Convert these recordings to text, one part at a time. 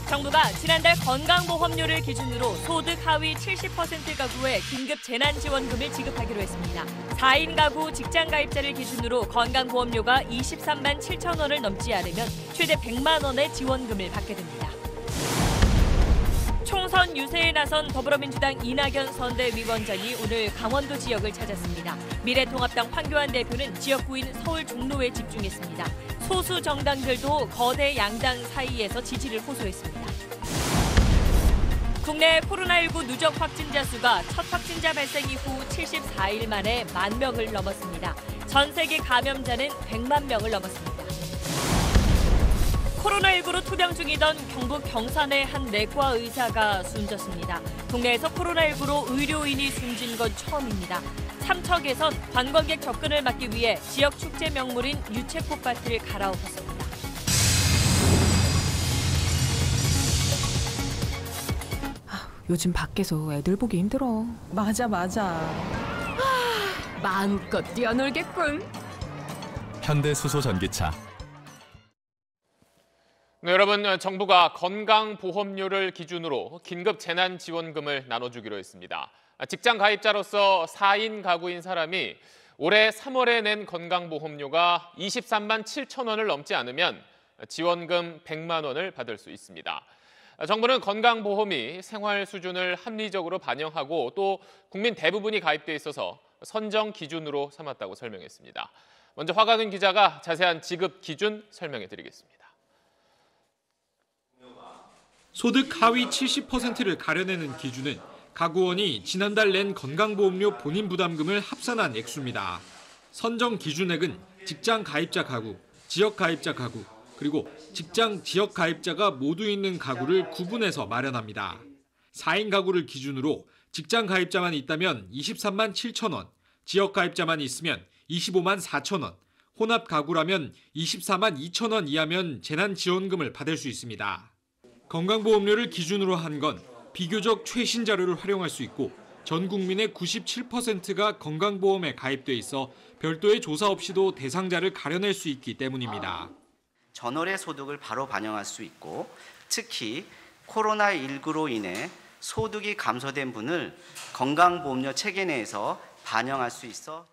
정부가 지난달 건강보험료를 기준으로 소득 하위 70% 가구에 긴급 재난지원금을 지급하기로 했습니다. 4인 가구 직장가입자를 기준으로 건강보험료가 23만 7천 원을 넘지 않으면 최대 100만 원의 지원금을 받게 됩니다. 총선 유세에 나선 더불어민주당 이낙연 선대위원장이 오늘 강원도 지역을 찾았습니다. 미래통합당 황교안 대표는 지역구인 서울 종로에 집중했습니다. 소수 정당들도 거대 양당 사이에서 지지를 호소했습니다. 국내 코로나19 누적 확진자 수가 첫 확진자 발생 이후 74일 만에 10,000명을 넘었습니다. 전 세계 감염자는 100만 명을 넘었습니다. 코로나19로 투병 중이던 경북 경산의 한 내과 의사가 숨졌습니다. 국내에서 코로나19로 의료인이 숨진 건 처음입니다. 삼척에선 관광객 접근을 막기 위해 지역 축제 명물인 유채꽃밭을 갈아엎었습니다. 요즘 밖에서 애들 보기 힘들어. 맞아. 마음껏 뛰어놀겠군. 현대수소전기차. 네, 여러분, 정부가 건강보험료를 기준으로 긴급 재난지원금을 나눠주기로 했습니다. 직장 가입자로서 4인 가구인 사람이 올해 3월에 낸 건강보험료가 23만 7천 원을 넘지 않으면 지원금 100만 원을 받을 수 있습니다. 정부는 건강보험이 생활 수준을 합리적으로 반영하고 또 국민 대부분이 가입돼 있어서 선정 기준으로 삼았다고 설명했습니다. 먼저 화가근 기자가 자세한 지급 기준 설명해 드리겠습니다. 소득 하위 70%를 가려내는 기준은 가구원이 지난달 낸 건강보험료 본인 부담금을 합산한 액수입니다. 선정 기준액은 직장 가입자 가구, 지역 가입자 가구, 그리고 직장 지역 가입자가 모두 있는 가구를 구분해서 마련합니다. 4인 가구를 기준으로 직장 가입자만 있다면 23만 7천 원, 지역 가입자만 있으면 25만 4천 원, 혼합 가구라면 24만 2천 원 이하면 재난지원금을 받을 수 있습니다. 건강보험료를 기준으로 한 건 비교적 최신 자료를 활용할 수 있고 전 국민의 97%가 건강보험에 가입돼 있어 별도의 조사 없이도 대상자를 가려낼 수 있기 때문입니다. 전월의 소득을 바로 반영할 수 있고 특히 코로나19로 인해 소득이 감소된 분을 건강보험료 체계 내에서 반영할 수 있어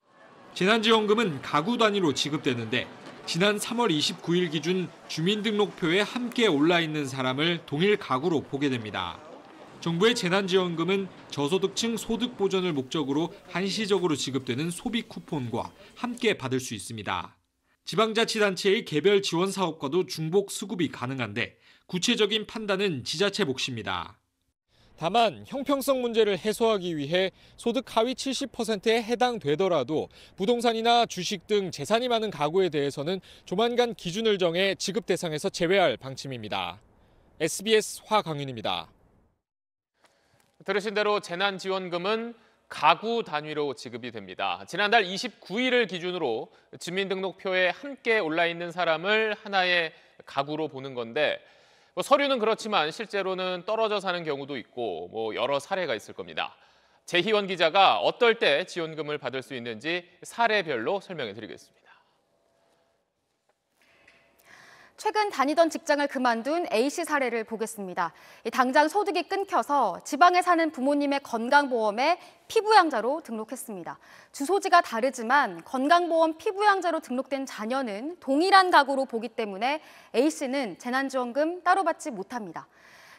재난지원금은 가구 단위로 지급되는데 지난 3월 29일 기준 주민등록표에 함께 올라 있는 사람을 동일 가구로 보게 됩니다. 정부의 재난지원금은 저소득층 소득 보전을 목적으로 한시적으로 지급되는 소비 쿠폰과 함께 받을 수 있습니다. 지방자치단체의 개별 지원 사업과도 중복 수급이 가능한데 구체적인 판단은 지자체 몫입니다. 다만 형평성 문제를 해소하기 위해 소득 하위 70%에 해당되더라도 부동산이나 주식 등 재산이 많은 가구에 대해서는 조만간 기준을 정해 지급 대상에서 제외할 방침입니다. SBS 화강윤입니다. 들으신 대로 재난지원금은 가구 단위로 지급이 됩니다. 지난달 29일을 기준으로 주민등록표에 함께 올라 있는 사람을 하나의 가구로 보는 건데 서류는 그렇지만 실제로는 떨어져 사는 경우도 있고 여러 사례가 있을 겁니다. 재희원 기자가 어떨 때 지원금을 받을 수 있는지 사례별로 설명해 드리겠습니다. 최근 다니던 직장을 그만둔 A씨 사례를 보겠습니다. 당장 소득이 끊겨서 지방에 사는 부모님의 건강보험에 피부양자로 등록했습니다. 주소지가 다르지만 건강보험 피부양자로 등록된 자녀는 동일한 가구로 보기 때문에 A씨는 재난지원금 따로 받지 못합니다.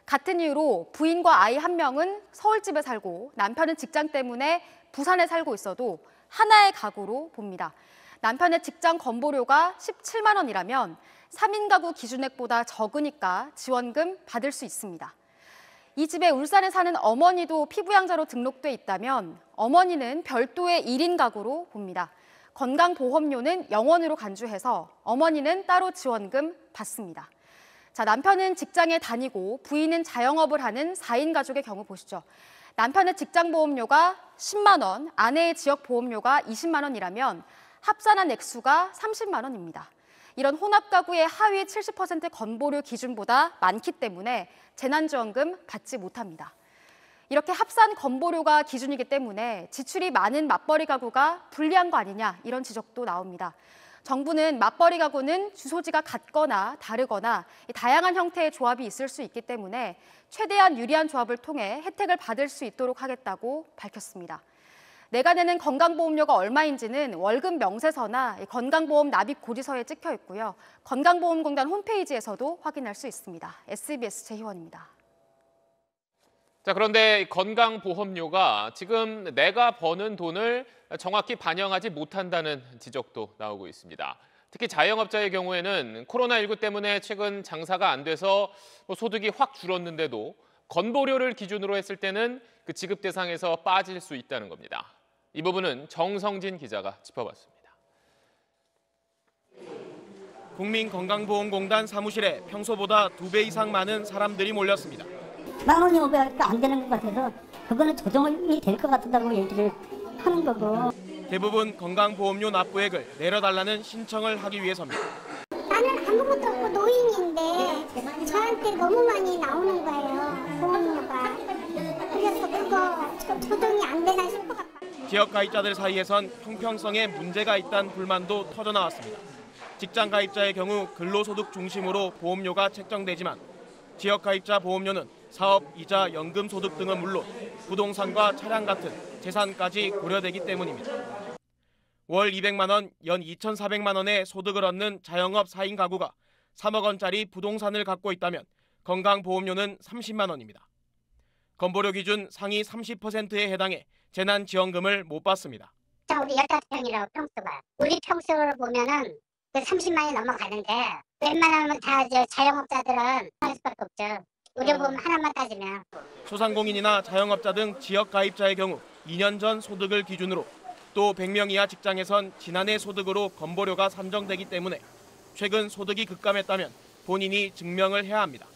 같은 이유로 부인과 아이 한 명은 서울집에 살고 남편은 직장 때문에 부산에 살고 있어도 하나의 가구로 봅니다. 남편의 직장 건보료가 17만 원이라면 3인 가구 기준액보다 적으니까 지원금 받을 수 있습니다. 이 집에 울산에 사는 어머니도 피부양자로 등록돼 있다면 어머니는 별도의 1인 가구로 봅니다. 건강보험료는 영원으로 간주해서 어머니는 따로 지원금 받습니다. 자, 남편은 직장에 다니고 부인은 자영업을 하는 4인 가족의 경우 보시죠. 남편의 직장보험료가 10만 원, 아내의 지역보험료가 20만 원이라면 합산한 액수가 30만 원입니다. 이런 혼합가구의 하위 70% 건보료 기준보다 많기 때문에 재난지원금 받지 못합니다. 이렇게 합산 건보료가 기준이기 때문에 지출이 많은 맞벌이 가구가 불리한 거 아니냐 이런 지적도 나옵니다. 정부는 맞벌이 가구는 주소지가 같거나 다르거나 다양한 형태의 조합이 있을 수 있기 때문에 최대한 유리한 조합을 통해 혜택을 받을 수 있도록 하겠다고 밝혔습니다. 내가 내는 건강보험료가 얼마인지는 월급 명세서나 건강보험 납입 고지서에 찍혀 있고요. 건강보험공단 홈페이지에서도 확인할 수 있습니다. SBS 최희원입니다. 자, 그런데 건강보험료가 지금 내가 버는 돈을 정확히 반영하지 못한다는 지적도 나오고 있습니다. 특히 자영업자의 경우에는 코로나19 때문에 최근 장사가 안 돼서 소득이 확 줄었는데도 건보료를 기준으로 했을 때는 그 지급 대상에서 빠질 수 있다는 겁니다. 이 부분은 정성진 기자가 짚어봤습니다. 국민건강보험공단 사무실에 평소보다 2배 이상 많은 사람들이 몰렸습니다. 15,500원도 안 되는 것 같아서 그거는 조정이 될 것 같다고 얘기를 하는 거고. 대부분 건강보험료 납부액을 내려달라는 신청을 하기 위해서입니다. 나는 아무것도 없고 노인인데 저한테 너무 많이 나오는 거예요, 보험료가. 그래서 그거 조정이 안 되나 싶어 갖고. 지역 가입자들 사이에선 형평성에 문제가 있다는 불만도 터져나왔습니다. 직장 가입자의 경우 근로소득 중심으로 보험료가 책정되지만 지역 가입자 보험료는 사업, 이자, 연금 소득 등은 물론 부동산과 차량 같은 재산까지 고려되기 때문입니다. 월 200만 원, 연 2,400만 원의 소득을 얻는 자영업 4인 가구가 3억 원짜리 부동산을 갖고 있다면 건강보험료는 30만 원입니다. 건보료 기준 상위 30%에 해당해 재난지원금을 못 받습니다. 우리 15명이라고 평수가. 우리 평수를 보면은 30만이 넘어가는데 웬만하면 다 자영업자들은 할 수밖에 없죠. 우리 보험 하나만 따지면. 소상공인이나 자영업자 등 지역 가입자의 경우 2년 전 소득을 기준으로 또 100명 이하 직장에선 지난해 소득으로 건보료가 산정되기 때문에 최근 소득이 급감했다면 본인이 증명을 해야 합니다.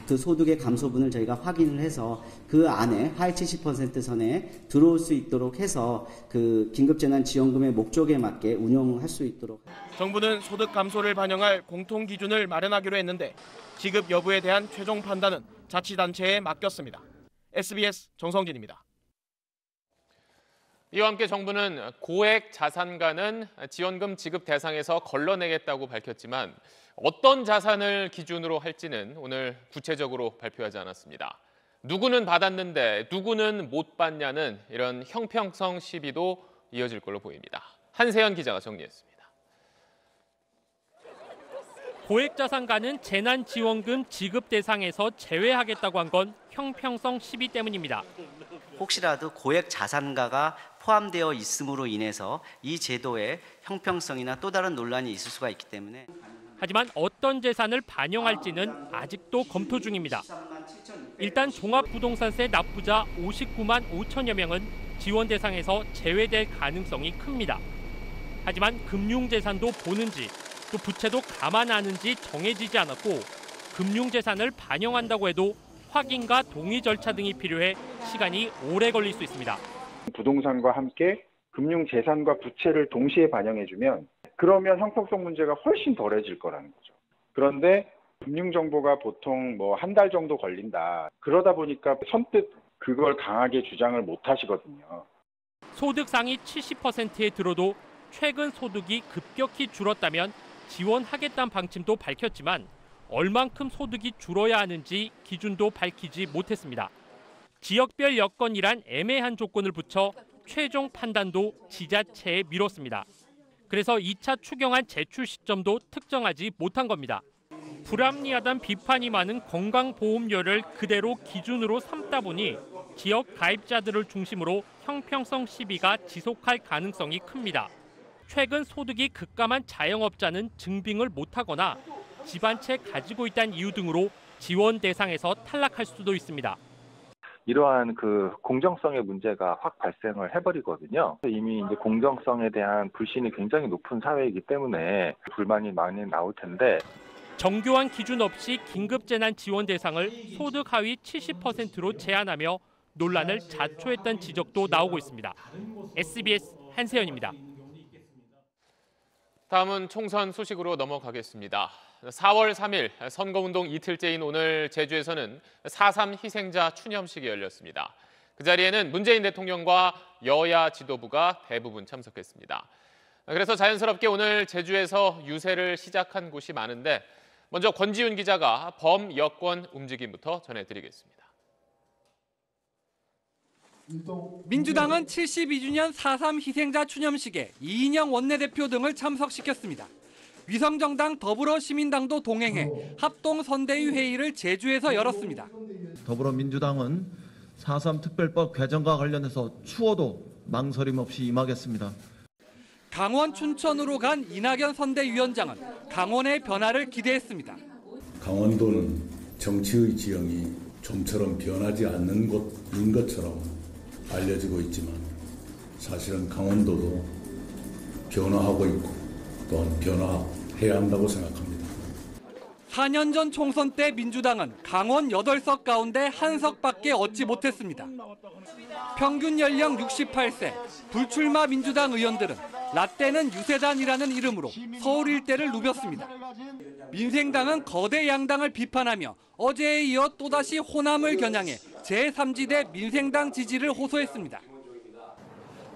그 소득의 감소분을 저희가 확인을 해서 그 안에 하위 70% 선에 들어올 수 있도록 해서 그 긴급재난지원금의 목적에 맞게 운영할 수 있도록. 정부는 소득 감소를 반영할 공통 기준을 마련하기로 했는데 지급 여부에 대한 최종 판단은 자치단체에 맡겼습니다. SBS 정성진입니다. 이와 함께 정부는 고액 자산가는 지원금 지급 대상에서 걸러내겠다고 밝혔지만 어떤 자산을 기준으로 할지는 오늘 구체적으로 발표하지 않았습니다. 누구는 받았는데 누구는 못 받냐는 이런 형평성 시비도 이어질 걸로 보입니다. 한세연 기자가 정리했습니다. 고액자산가는 재난지원금 지급 대상에서 제외하겠다고 한 건 형평성 시비 때문입니다. 혹시라도 고액 자산가가 포함되어 있음으로 인해서 이 제도의 형평성이나 또 다른 논란이 있을 수가 있기 때문에. 하지만 어떤 재산을 반영할지는 아직도 검토 중입니다. 일단 종합부동산세 납부자 59만 5천여 명은 지원 대상에서 제외될 가능성이 큽니다. 하지만 금융재산도 보는지 또 부채도 감안하는지 정해지지 않았고 금융재산을 반영한다고 해도 확인과 동의 절차 등이 필요해 시간이 오래 걸릴 수 있습니다. 부동산과 함께 금융재산과 부채를 동시에 반영해주면 그러면 형평성 문제가 훨씬 덜해질 거라는 거죠. 그런데 금융정보가 보통 한 달 정도 걸린다. 그러다 보니까 선뜻 그걸 강하게 주장을 못 하시거든요. 소득 상위 70%에 들어도 최근 소득이 급격히 줄었다면 지원하겠다는 방침도 밝혔지만 얼만큼 소득이 줄어야 하는지 기준도 밝히지 못했습니다. 지역별 여건이란 애매한 조건을 붙여 최종 판단도 지자체에 미뤘습니다. 그래서 2차 추경안 제출 시점도 특정하지 못한 겁니다. 불합리하다는 비판이 많은 건강보험료를 그대로 기준으로 삼다 보니 지역 가입자들을 중심으로 형평성 시비가 지속할 가능성이 큽니다. 최근 소득이 급감한 자영업자는 증빙을 못하거나 집 한 채 가지고 있다는 이유 등으로 지원 대상에서 탈락할 수도 있습니다. 이러한 공정성의 문제가 확 발생을 해버리거든요. 이미 이제 공정성에 대한 불신이 굉장히 높은 사회이기 때문에 불만이 많이 나올 텐데. 정교한 기준 없이 긴급재난 지원 대상을 소득 하위 70%로 제한하며 논란을 자초했다는 지적도 나오고 있습니다. SBS 한세연입니다. 다음은 총선 소식으로 넘어가겠습니다. 4월 3일 선거운동 이틀째인 오늘 제주에서는 4.3 희생자 추념식이 열렸습니다. 그 자리에는 문재인 대통령과 여야 지도부가 대부분 참석했습니다. 그래서 자연스럽게 오늘 제주에서 유세를 시작한 곳이 많은데 먼저 권지윤 기자가 범여권 움직임부터 전해드리겠습니다. 민주당은 72주년 4.3 희생자 추념식에 이인영 원내대표 등을 참석시켰습니다. 위성정당 더불어시민당도 동행해 합동선대위 회의를 제주에서 열었습니다. 더불어민주당은 4.3 특별법 개정과 관련해서 추워도 망설임 없이 임하겠습니다. 강원 춘천으로 간 이낙연 선대위원장은 강원의 변화를 기대했습니다. 강원도는 정치의 지형이 좀처럼 변하지 않는 곳인 것처럼 알려지고 있지만 사실은 강원도도 변화하고 있고 또한 변화해야 한다고 생각합니다. 4년 전 총선 때 민주당은 강원 8석 가운데 1석밖에 얻지 못했습니다. 평균 연령 68세, 불출마 민주당 의원들은 라떼는 유세단이라는 이름으로 서울 일대를 누볐습니다. 민생당은 거대 양당을 비판하며 어제에 이어 또다시 호남을 겨냥해 제3지대 민생당 지지를 호소했습니다.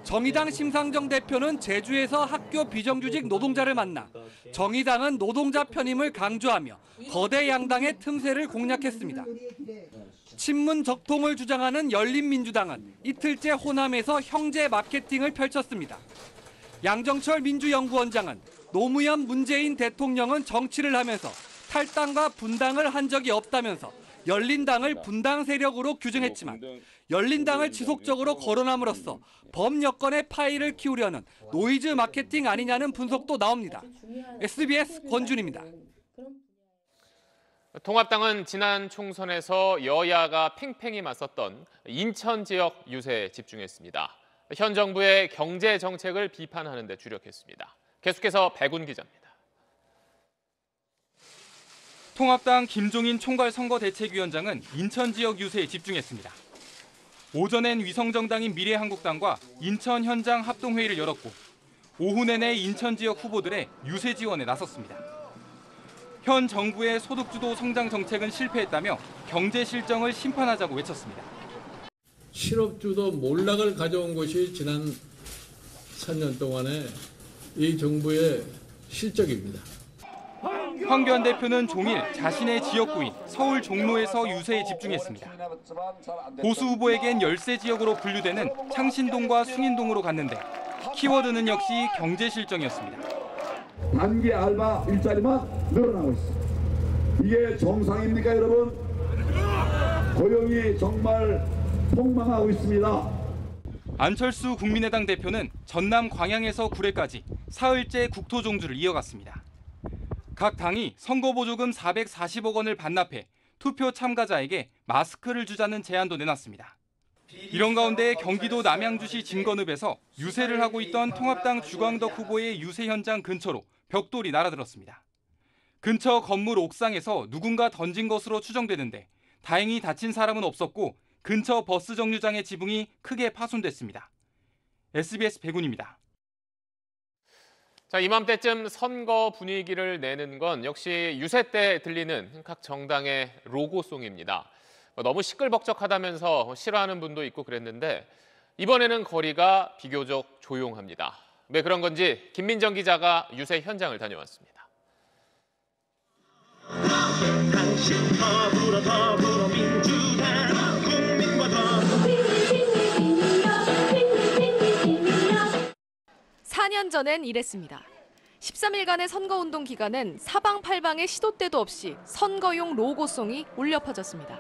정의당 심상정 대표는 제주에서 학교 비정규직 노동자를 만나 정의당은 노동자 편임을 강조하며 거대 양당의 틈새를 공략했습니다. 친문 적통을 주장하는 열린민주당은 이틀째 호남에서 형제 마케팅을 펼쳤습니다. 양정철 민주연구원장은 노무현 문재인 대통령은 정치를 하면서 탈당과 분당을 한 적이 없다면서 열린당을 분당 세력으로 규정했지만 열린당을 지속적으로 거론함으로써 범여권의 파이를 키우려는 노이즈 마케팅 아니냐는 분석도 나옵니다. SBS 권준입니다. 통합당은 지난 총선에서 여야가 팽팽히 맞섰던 인천 지역 유세에 집중했습니다. 현 정부의 경제 정책을 비판하는 데 주력했습니다. 계속해서 백운 기자입니다. 통합당 김종인 총괄선거대책위원장은 인천 지역 유세에 집중했습니다. 오전엔 위성정당인 미래한국당과 인천 현장 합동회의를 열었고 오후 내내 인천 지역 후보들의 유세 지원에 나섰습니다. 현 정부의 소득주도 성장 정책은 실패했다며 경제 실정을 심판하자고 외쳤습니다. 실업주도 몰락을 가져온 것이 지난 3년 동안의 이 정부의 실적입니다. 황교안 대표는 종일 자신의 지역구인 서울 종로에서 유세에 집중했습니다. 보수 후보에겐 열세 지역으로 분류되는 창신동과 숭인동으로 갔는데 키워드는 역시 경제 실정이었습니다. 단기 알바 일자리만 늘어나고 있습니다. 이게 정상입니까, 여러분? 고용이 정말 폭망하고 있습니다. 안철수 국민의당 대표는 전남 광양에서 구례까지 사흘째 국토종주를 이어갔습니다. 각 당이 선거보조금 440억 원을 반납해 투표 참가자에게 마스크를 주자는 제안도 내놨습니다. 이런 가운데 경기도 남양주시 진건읍에서 유세를 하고 있던 통합당 주광덕 후보의 유세 현장 근처로 벽돌이 날아들었습니다. 근처 건물 옥상에서 누군가 던진 것으로 추정되는데 다행히 다친 사람은 없었고 근처 버스 정류장의 지붕이 크게 파손됐습니다. SBS 백운입니다. 자, 이맘때쯤 선거 분위기를 내는 건 역시 유세 때 들리는 각 정당의 로고송입니다. 너무 시끌벅적하다면서 싫어하는 분도 있고 그랬는데 이번에는 거리가 비교적 조용합니다. 왜 그런 건지 김민정 기자가 유세 현장을 다녀왔습니다. 당신 더불어민주당 국민과 4년 전엔 이랬습니다. 13일간의 선거운동 기간엔 사방팔방에 시도 때도 없이 선거용 로고송이 울려 퍼졌습니다.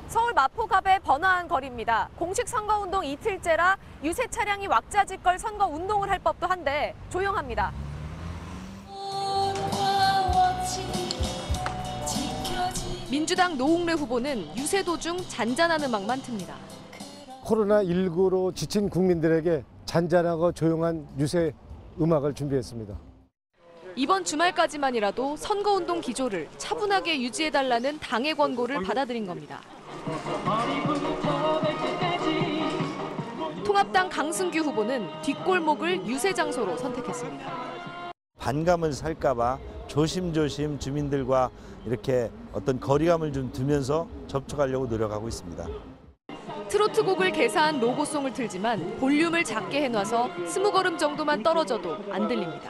서울 마포갑의 번화한 거리입니다. 공식 선거운동 이틀째라 유세 차량이 왁자지껄 선거운동을 할 법도 한데 조용합니다. 민주당 노웅래 후보는 유세 도중 잔잔한 음악만 틉니다. 코로나19로 지친 국민들에게 잔잔하고 조용한 유세 음악을 준비했습니다. 이번 주말까지만이라도 선거운동 기조를 차분하게 유지해달라는 당의 권고를 받아들인 겁니다. 통합당 강승규 후보는 뒷골목을 유세 장소로 선택했습니다. 반감을 살까 봐 조심조심 주민들과 이렇게 어떤 거리감을 좀 두면서 접촉하려고 노력하고 있습니다. 트로트곡을 개사한 로고송을 틀지만 볼륨을 작게 해놔서 20걸음 정도만 떨어져도 안 들립니다.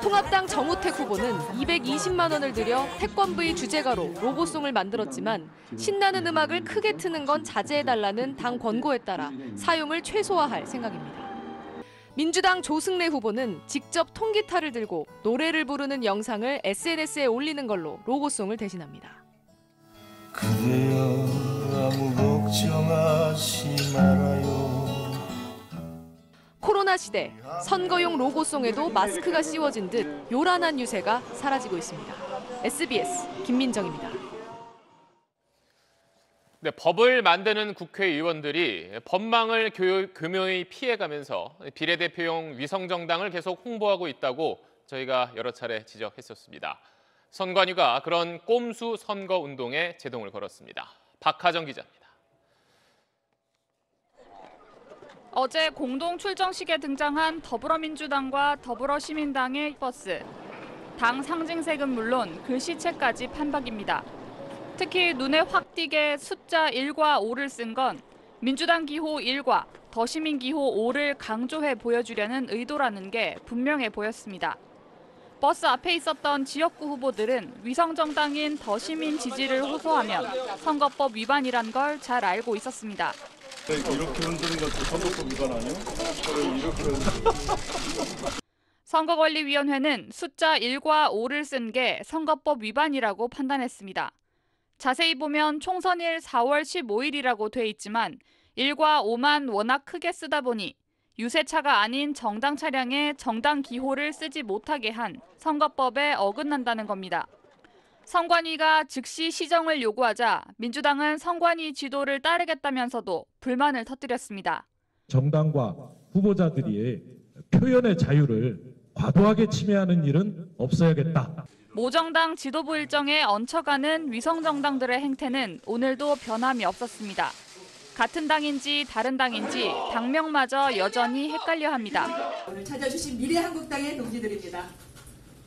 통합당 정우택 후보는 220만 원을 들여 태권브이 주제가로 로고송을 만들었지만 신나는 음악을 크게 트는 건 자제해달라는 당 권고에 따라 사용을 최소화할 생각입니다. 민주당 조승래 후보는 직접 통기타를 들고 노래를 부르는 영상을 SNS에 올리는 걸로 로고송을 대신합니다. 그대여 아무 걱정하지 말아요. 코로나 시대, 선거용 로고송에도 마스크가 씌워진 듯 요란한 유세가 사라지고 있습니다. SBS 김민정입니다. 네, 법을 만드는 국회의원들이 법망을 교묘히 피해가면서 비례대표용 위성정당을 계속 홍보하고 있다고 저희가 여러 차례 지적했었습니다. 선관위가 그런 꼼수 선거운동에 제동을 걸었습니다. 박하정 기자입니다. 어제 공동 출정식에 등장한 더불어민주당과 더불어시민당의 버스. 당 상징색은 물론 글씨체까지 판박입니다. 특히 눈에 확 띄게 숫자 1과 5를 쓴 건 민주당 기호 1과 더시민 기호 5를 강조해 보여주려는 의도라는 게 분명해 보였습니다. 버스 앞에 있었던 지역구 후보들은 위성정당인 더시민 지지를 호소하면 선거법 위반이란 걸 잘 알고 있었습니다. 이렇게 흔드는 것도 선거법 위반 아니에요? 이렇게. 선거관리위원회는 숫자 1과 5를 쓴 게 선거법 위반이라고 판단했습니다. 자세히 보면 총선일 4월 15일이라고 돼 있지만 1과 5만 워낙 크게 쓰다 보니 유세차가 아닌 정당 차량에 정당 기호를 쓰지 못하게 한 선거법에 어긋난다는 겁니다. 선관위가 즉시 시정을 요구하자 민주당은 선관위 지도를 따르겠다면서도 불만을 터뜨렸습니다. 정당과 후보자들이 표현의 자유를 과도하게 침해하는 일은 없어야겠다. 모정당 지도부 일정에 얹혀가는 위성정당들의 행태는 오늘도 변함이 없었습니다. 같은 당인지 다른 당인지 당명마저 여전히 헷갈려합니다. 오늘 찾아주신 미래한국당의 동지들입니다.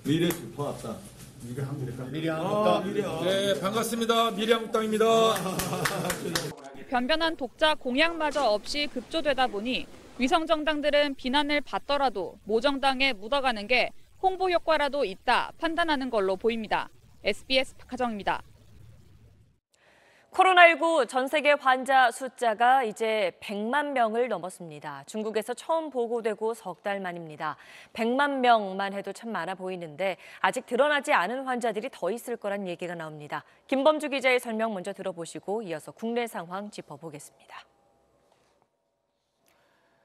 미래 슈퍼왔다. 미래한국당. 네, 반갑습니다. 미래한국당입니다. 변변한 독자 공약마저 없이 급조되다 보니 위성정당들은 비난을 받더라도 모정당에 묻어가는 게 홍보 효과라도 있다 판단하는 걸로 보입니다. SBS 박하정입니다. 코로나19 전 세계 환자 숫자가 이제 100만 명을 넘었습니다. 중국에서 처음 보고되고 석 달 만입니다. 100만 명만 해도 참 많아 보이는데 아직 드러나지 않은 환자들이 더 있을 거란 얘기가 나옵니다. 김범주 기자의 설명 먼저 들어보시고 이어서 국내 상황 짚어보겠습니다.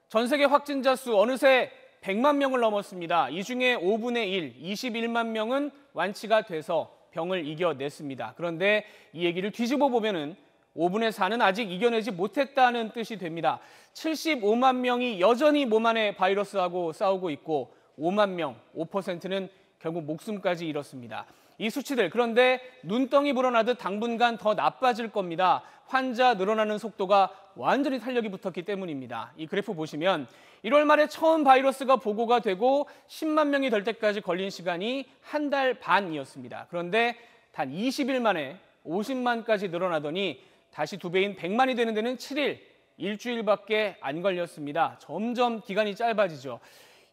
전 세계 확진자 수 어느새 100만 명을 넘었습니다. 이 중에 5분의 1, 21만 명은 완치가 돼서 병을 이겨냈습니다. 그런데 이 얘기를 뒤집어 보면은 5분의 4는 아직 이겨내지 못했다는 뜻이 됩니다. 75만 명이 여전히 몸 안에 바이러스하고 싸우고 있고 5만 명, 5%는 결국 목숨까지 잃었습니다. 이 수치들 그런데 눈덩이 불어나듯 당분간 더 나빠질 겁니다. 환자 늘어나는 속도가 완전히 탄력이 붙었기 때문입니다. 이 그래프 보시면 1월 말에 처음 바이러스가 보고가 되고 10만 명이 될 때까지 걸린 시간이 한 달 반이었습니다. 그런데 단 20일 만에 50만까지 늘어나더니 다시 2배인 100만이 되는 데는 7일, 일주일밖에 안 걸렸습니다. 점점 기간이 짧아지죠.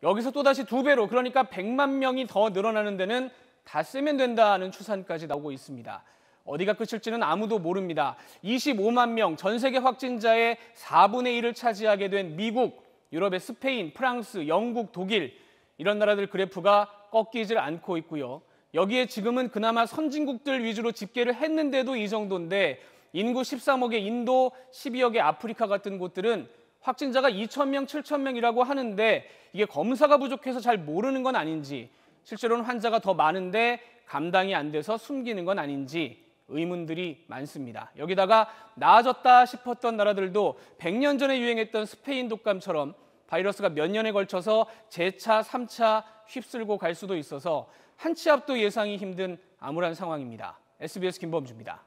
여기서 또다시 2배로 그러니까 100만 명이 더 늘어나는 데는 다 쓰면 된다는 추산까지 나오고 있습니다. 어디가 끝일지는 아무도 모릅니다. 25만 명 전 세계 확진자의 4분의 1을 차지하게 된 미국, 유럽의 스페인, 프랑스, 영국, 독일 이런 나라들 그래프가 꺾이질 않고 있고요. 여기에 지금은 그나마 선진국들 위주로 집계를 했는데도 이 정도인데 인구 13억의 인도, 12억의 아프리카 같은 곳들은 확진자가 2,000명, 7,000명이라고 하는데 이게 검사가 부족해서 잘 모르는 건 아닌지 실제로는 환자가 더 많은데 감당이 안 돼서 숨기는 건 아닌지 의문들이 많습니다. 여기다가 나아졌다 싶었던 나라들도 100년 전에 유행했던 스페인 독감처럼 바이러스가 몇 년에 걸쳐서 재차, 3차 휩쓸고 갈 수도 있어서 한 치 앞도 예상이 힘든 암울한 상황입니다. SBS 김범주입니다.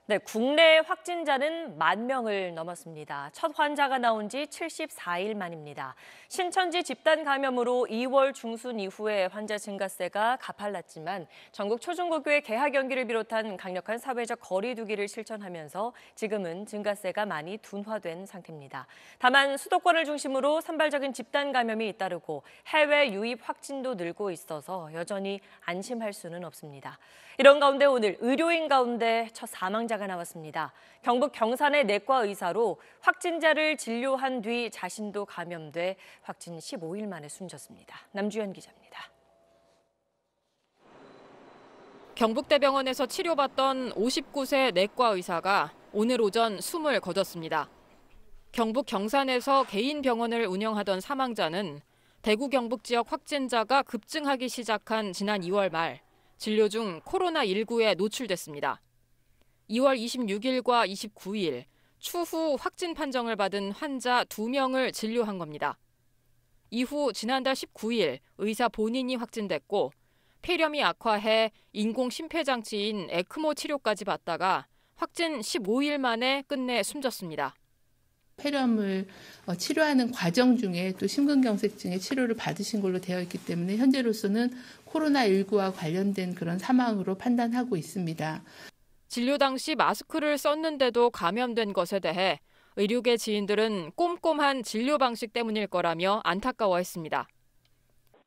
네, 국내 확진자는 10,000명을 넘었습니다. 첫 환자가 나온 지 74일 만입니다. 신천지 집단 감염으로 2월 중순 이후에 환자 증가세가 가팔랐지만 전국 초중고교의 개학 연기를 비롯한 강력한 사회적 거리 두기를 실천하면서 지금은 증가세가 많이 둔화된 상태입니다. 다만 수도권을 중심으로 산발적인 집단 감염이 잇따르고 해외 유입 확진도 늘고 있어서 여전히 안심할 수는 없습니다. 이런 가운데 오늘 의료인 가운데 첫 사망자가 나왔습니다. 경북 경산의 내과 의사로 확진자를 진료한 뒤 자신도 감염돼 확진 15일 만에 숨졌습니다. 남주현 기자입니다. 경북대병원에서 치료받던 59세 내과 의사가 오늘 오전 숨을 거뒀습니다. 경북 경산에서 개인 병원을 운영하던 사망자는 대구 경북 지역 확진자가 급증하기 시작한 지난 2월 말 진료 중 코로나19에 노출됐습니다. 2월 26일과 29일 추후 확진 판정을 받은 환자 2명을 진료한 겁니다. 이후 지난달 19일 의사 본인이 확진됐고 폐렴이 악화해 인공 심폐장치인 에크모 치료까지 받다가 확진 15일 만에 끝내 숨졌습니다. 폐렴을 치료하는 과정 중에 또 심근경색증의 치료를 받으신 걸로 되어 있기 때문에 현재로서는 코로나19와 관련된 그런 사망으로 판단하고 있습니다. 진료 당시 마스크를 썼는데도 감염된 것에 대해 의료계 지인들은 꼼꼼한 진료 방식 때문일 거라며 안타까워했습니다.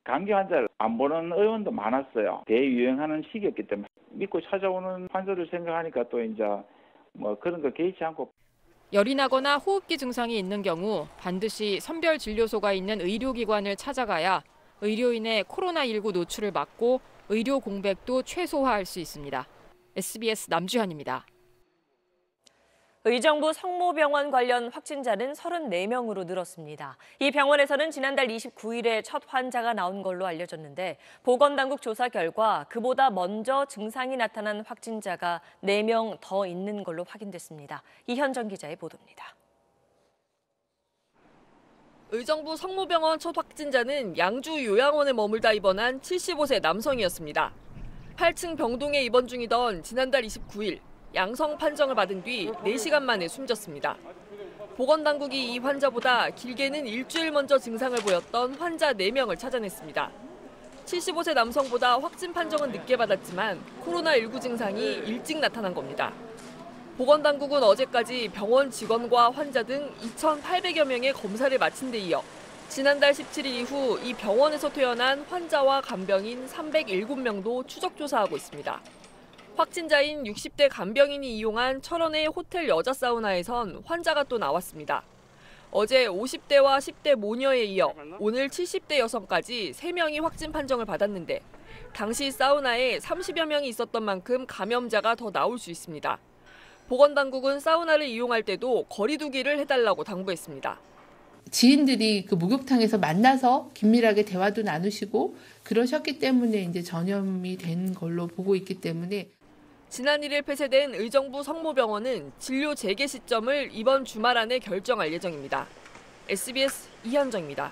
감기 환자를 안 보는 의원도 많았어요. 대유행하는 시기였기 때문에 믿고 찾아오는 환자들 생각하니까 또 이제 뭐 그런 거 개의치 않고. 열이 나거나 호흡기 증상이 있는 경우 반드시 선별진료소가 있는 의료기관을 찾아가야 의료인의 코로나19 노출을 막고 의료 공백도 최소화할 수 있습니다. SBS 남주현입니다. 의정부 성모병원 관련 확진자는 34명으로 늘었습니다. 이 병원에서는 지난달 29일에 첫 환자가 나온 걸로 알려졌는데 보건당국 조사 결과 그보다 먼저 증상이 나타난 확진자가 4명 더 있는 걸로 확인됐습니다. 이현정 기자의 보도입니다. 의정부 성모병원 첫 확진자는 양주 요양원에 머물다 입원한 75세 남성이었습니다. 8층 병동에 입원 중이던 지난달 29일 양성 판정을 받은 뒤 4시간 만에 숨졌습니다. 보건당국이 이 환자보다 길게는 일주일 먼저 증상을 보였던 환자 4명을 찾아냈습니다. 75세 남성보다 확진 판정은 늦게 받았지만 코로나19 증상이 일찍 나타난 겁니다. 보건당국은 어제까지 병원 직원과 환자 등 2,800여 명의 검사를 마친 데 이어 지난달 17일 이후 이 병원에서 퇴원한 환자와 간병인 307명도 추적 조사하고 있습니다. 확진자인 60대 간병인이 이용한 철원의 호텔 여자 사우나에선 환자가 또 나왔습니다. 어제 50대와 10대 모녀에 이어 오늘 70대 여성까지 3명이 확진 판정을 받았는데 당시 사우나에 30여 명이 있었던 만큼 감염자가 더 나올 수 있습니다. 보건당국은 사우나를 이용할 때도 거리 두기를 해달라고 당부했습니다. 지인들이 그 목욕탕에서 만나서 긴밀하게 대화도 나누시고 그러셨기 때문에 이제 전염이 된 걸로 보고 있기 때문에 지난 1일 폐쇄된 의정부 성모병원은 진료 재개 시점을 이번 주말 안에 결정할 예정입니다. SBS 이현정입니다.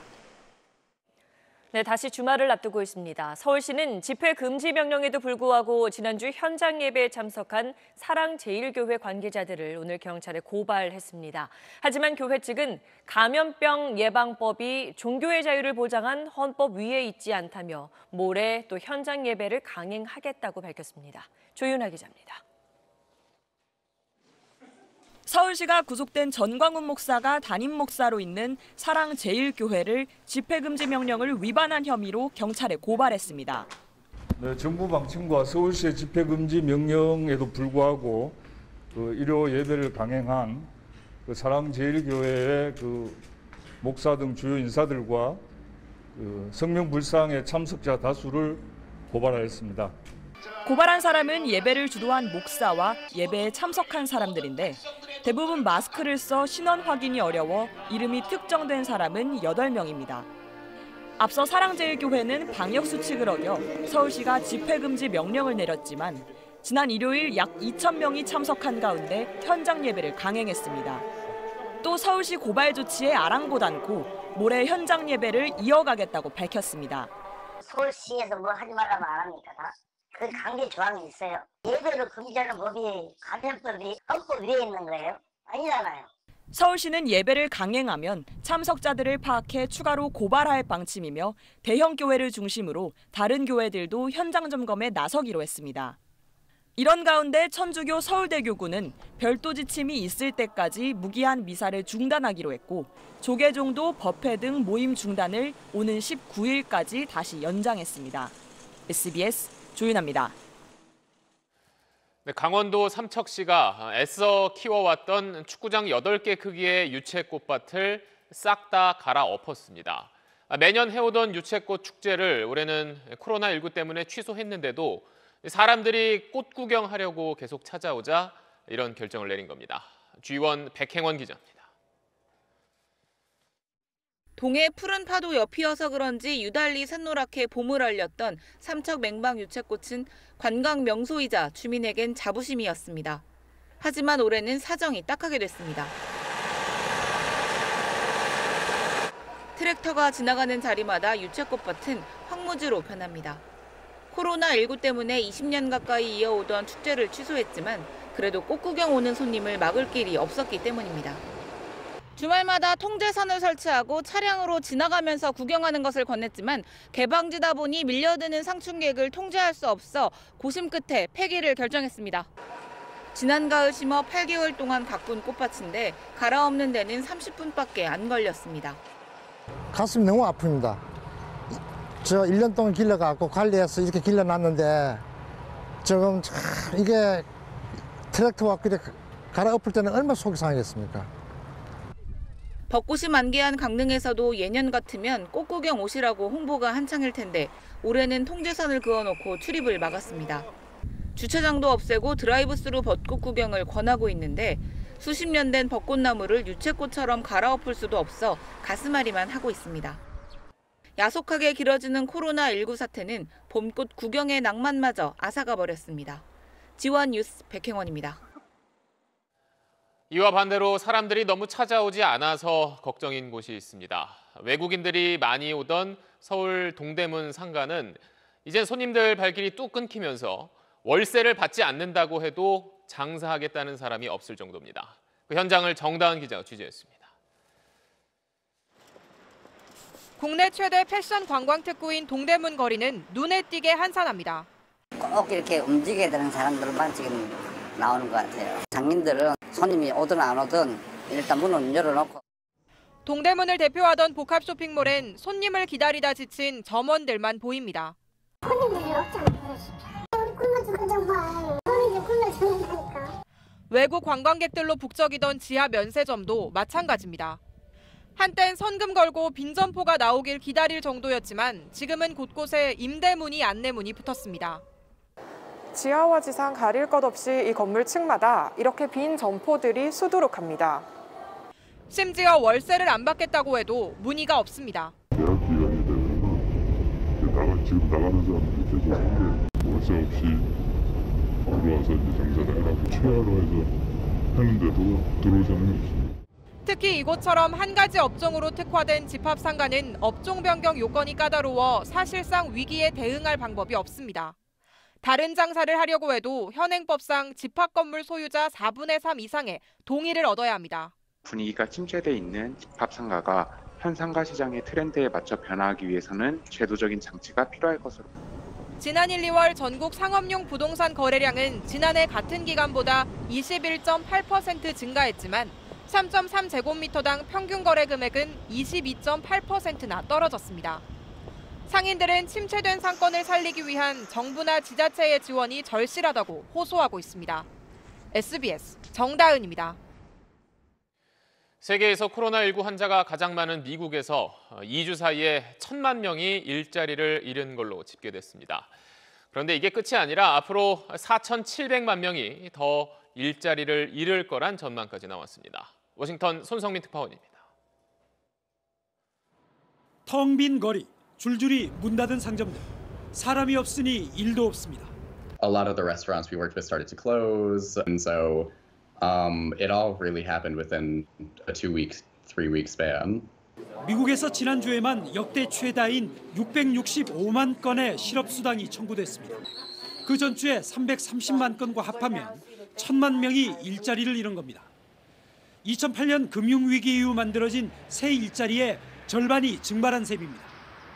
네, 다시 주말을 앞두고 있습니다. 서울시는 집회 금지 명령에도 불구하고 지난주 현장 예배에 참석한 사랑제일교회 관계자들을 오늘 경찰에 고발했습니다. 하지만 교회 측은 감염병 예방법이 종교의 자유를 보장한 헌법 위에 있지 않다며 모레 또 현장 예배를 강행하겠다고 밝혔습니다. 조윤아 기자입니다. 서울시가 구속된 전광훈 목사가 담임 목사로 있는 사랑제일교회를 집회금지 명령을 위반한 혐의로 경찰에 고발했습니다. 네, 정부 방침과 서울시의 집회금지 명령에도 불구하고 일요 예배를 강행한 사랑제일교회의 목사 등 주요 인사들과 성명불상의 참석자 다수를 고발하였습니다. 고발한 사람은 예배를 주도한 목사와 예배에 참석한 사람들인데 대부분 마스크를 써 신원 확인이 어려워 이름이 특정된 사람은 8명입니다. 앞서 사랑제일교회는 방역수칙을 어겨 서울시가 집회금지 명령을 내렸지만 지난 일요일 약 2,000명이 참석한 가운데 현장 예배를 강행했습니다. 또 서울시 고발 조치에 아랑곳 않고 모레 현장 예배를 이어가겠다고 밝혔습니다. 서울시에서 뭐 하지 말라면 안 합니까? 다 그 강제 조항이 있어요. 예배를 금지하는 법이 감염법이 헌법 위에 있는 거예요? 아니잖아요. 서울시는 예배를 강행하면 참석자들을 파악해 추가로 고발할 방침이며 대형 교회를 중심으로 다른 교회들도 현장 점검에 나서기로 했습니다. 이런 가운데 천주교 서울대교구는 별도 지침이 있을 때까지 무기한 미사를 중단하기로 했고 조계종도 법회 등 모임 중단을 오는 19일까지 다시 연장했습니다. SBS 조윤아입니다. 네, 강원도 삼척시가 애써 키워왔던 축구장 8개 크기의 유채꽃밭을 싹 다 갈아엎었습니다. 매년 해오던 유채꽃 축제를 올해는 코로나19 때문에 취소했는데도 사람들이 꽃 구경하려고 계속 찾아오자 이런 결정을 내린 겁니다. G1 백행원 기자입니다. 동해 푸른 파도 옆이어서 그런지 유달리 샛노랗게 봄을 알렸던 삼척 맹방 유채꽃은 관광 명소이자 주민에겐 자부심이었습니다. 하지만 올해는 사정이 딱하게 됐습니다. 트랙터가 지나가는 자리마다 유채꽃밭은 황무지로 변합니다. 코로나19 때문에 20년 가까이 이어오던 축제를 취소했지만 그래도 꽃 구경 오는 손님을 막을 길이 없었기 때문입니다. 주말마다 통제선을 설치하고 차량으로 지나가면서 구경하는 것을 권했지만 개방지다 보니 밀려드는 상충객을 통제할 수 없어 고심 끝에 폐기를 결정했습니다. 지난 가을 심어 8개월 동안 가꾼 꽃밭인데 갈아엎는 데는 30분밖에 안 걸렸습니다. 가슴이 너무 아픕니다. 저 1년 동안 길러갖고 관리해서 이렇게 길러놨는데 지금 이게 트랙터와 갈아엎을 때는 얼마나 속이 상하겠습니까? 벚꽃이 만개한 강릉에서도 예년 같으면 꽃 구경 오시라고 홍보가 한창일 텐데 올해는 통제선을 그어놓고 출입을 막았습니다. 주차장도 없애고 드라이브스루 벚꽃 구경을 권하고 있는데 수십 년 된 벚꽃나무를 유채꽃처럼 갈아엎을 수도 없어 가슴앓이만 하고 있습니다. 야속하게 길어지는 코로나19 사태는 봄꽃 구경의 낭만마저 앗아가 버렸습니다. G1 뉴스 백행원입니다. 이와 반대로 사람들이 너무 찾아오지 않아서 걱정인 곳이 있습니다. 외국인들이 많이 오던 서울 동대문 상가는 이젠 손님들 발길이 뚝 끊기면서 월세를 받지 않는다고 해도 장사하겠다는 사람이 없을 정도입니다. 그 현장을 정다은 기자가 취재했습니다. 국내 최대 패션 관광 특구인 동대문 거리는 눈에 띄게 한산합니다. 꼭 이렇게 움직여야 되는 사람들만 지금 나오는 것 같아요. 장님들은 손님이 오든 안 오든 일단 문을 열어놓고. 동대문을 대표하던 복합 쇼핑몰엔 손님을 기다리다 지친 점원들만 보입니다. 손님들이 없잖아요. 우리 굶어주고 정말 손님들 굶어주는다니까. 외국 관광객들로 북적이던 지하 면세점도 마찬가지입니다. 한땐 선금 걸고 빈점포가 나오길 기다릴 정도였지만 지금은 곳곳에 임대문의 안내문이 붙었습니다. 지하와 지상 가릴 것 없이 이 건물 층마다 이렇게 빈 점포들이 수두룩합니다. 심지어 월세를 안 받겠다고 해도 문의가 없습니다. 계약 기간이 되면 지금 나가는 사람들이 계속 한게 월세 없이 들어와서 이제 장사를 하라고 최하로 해서 하는데도 들어오지 않는 게 있습니다. 특히 이곳처럼 한 가지 업종으로 특화된 집합상가는 업종 변경 요건이 까다로워 사실상 위기에 대응할 방법이 없습니다. 다른 장사를 하려고 해도 현행법상 집합건물 소유자 4분의 3 이상의 동의를 얻어야 합니다. 분위기가 침체돼 있는 집합상가가 현 상가 시장의 트렌드에 맞춰 변화하기 위해서는 제도적인 장치가 필요할 것으로. 지난 1, 2월 전국 상업용 부동산 거래량은 지난해 같은 기간보다 21.8% 증가했지만 3.3제곱미터당 평균 거래 금액은 22.8%나 떨어졌습니다. 상인들은 침체된 상권을 살리기 위한 정부나 지자체의 지원이 절실하다고 호소하고 있습니다. SBS 정다은입니다. 세계에서 코로나19 환자가 가장 많은 미국에서 2주 사이에 1,000만 명이 일자리를 잃은 걸로 집계됐습니다. 그런데 이게 끝이 아니라 앞으로 4,700만 명이 더 일자리를 잃을 거란 전망까지 나왔습니다. 워싱턴 손성민 특파원입니다. 텅 빈 거리, 줄줄이 문 닫은 상점들. 사람이 없으니 일도 없습니다. A lot of the restaurants we worked with started to close, and so it all really happened within a 2-week, 3-week span. 미국에서 지난주에만 역대 최다인 665만 건의 실업수당이 청구됐습니다. 그 전주에 330만 건과 합하면 1,000만 명이 일자리를 잃은 겁니다. 2008년 금융위기 이후 만들어진 새 일자리의 절반이 증발한 셈입니다.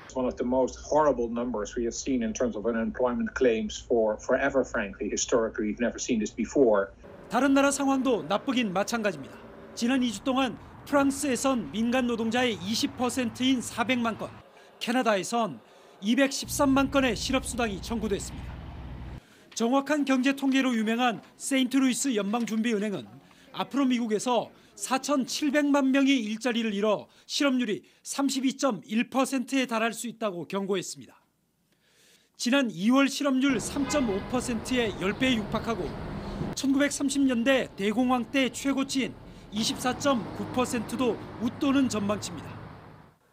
It's one of the most horrible numbers we have seen in terms of unemployment claims for forever, frankly. Historically, we've never seen this before. 다른 나라 상황도 나쁘긴 마찬가지입니다. 지난 2주 동안 프랑스에선 민간 노동자의 20%인 400만 건, 캐나다에선 213만 건의 실업수당이 청구됐습니다. 정확한 경제 통계로 유명한 세인트루이스 연방준비은행은 앞으로 미국에서 4,700만 명이 일자리를 잃어 실업률이 32.1%에 달할 수 있다고 경고했습니다. 지난 2월 실업률 3.5%에 10배에 육박하고 1930년대 대공황 때 최고치인 24.9%도 웃도는 전망치입니다.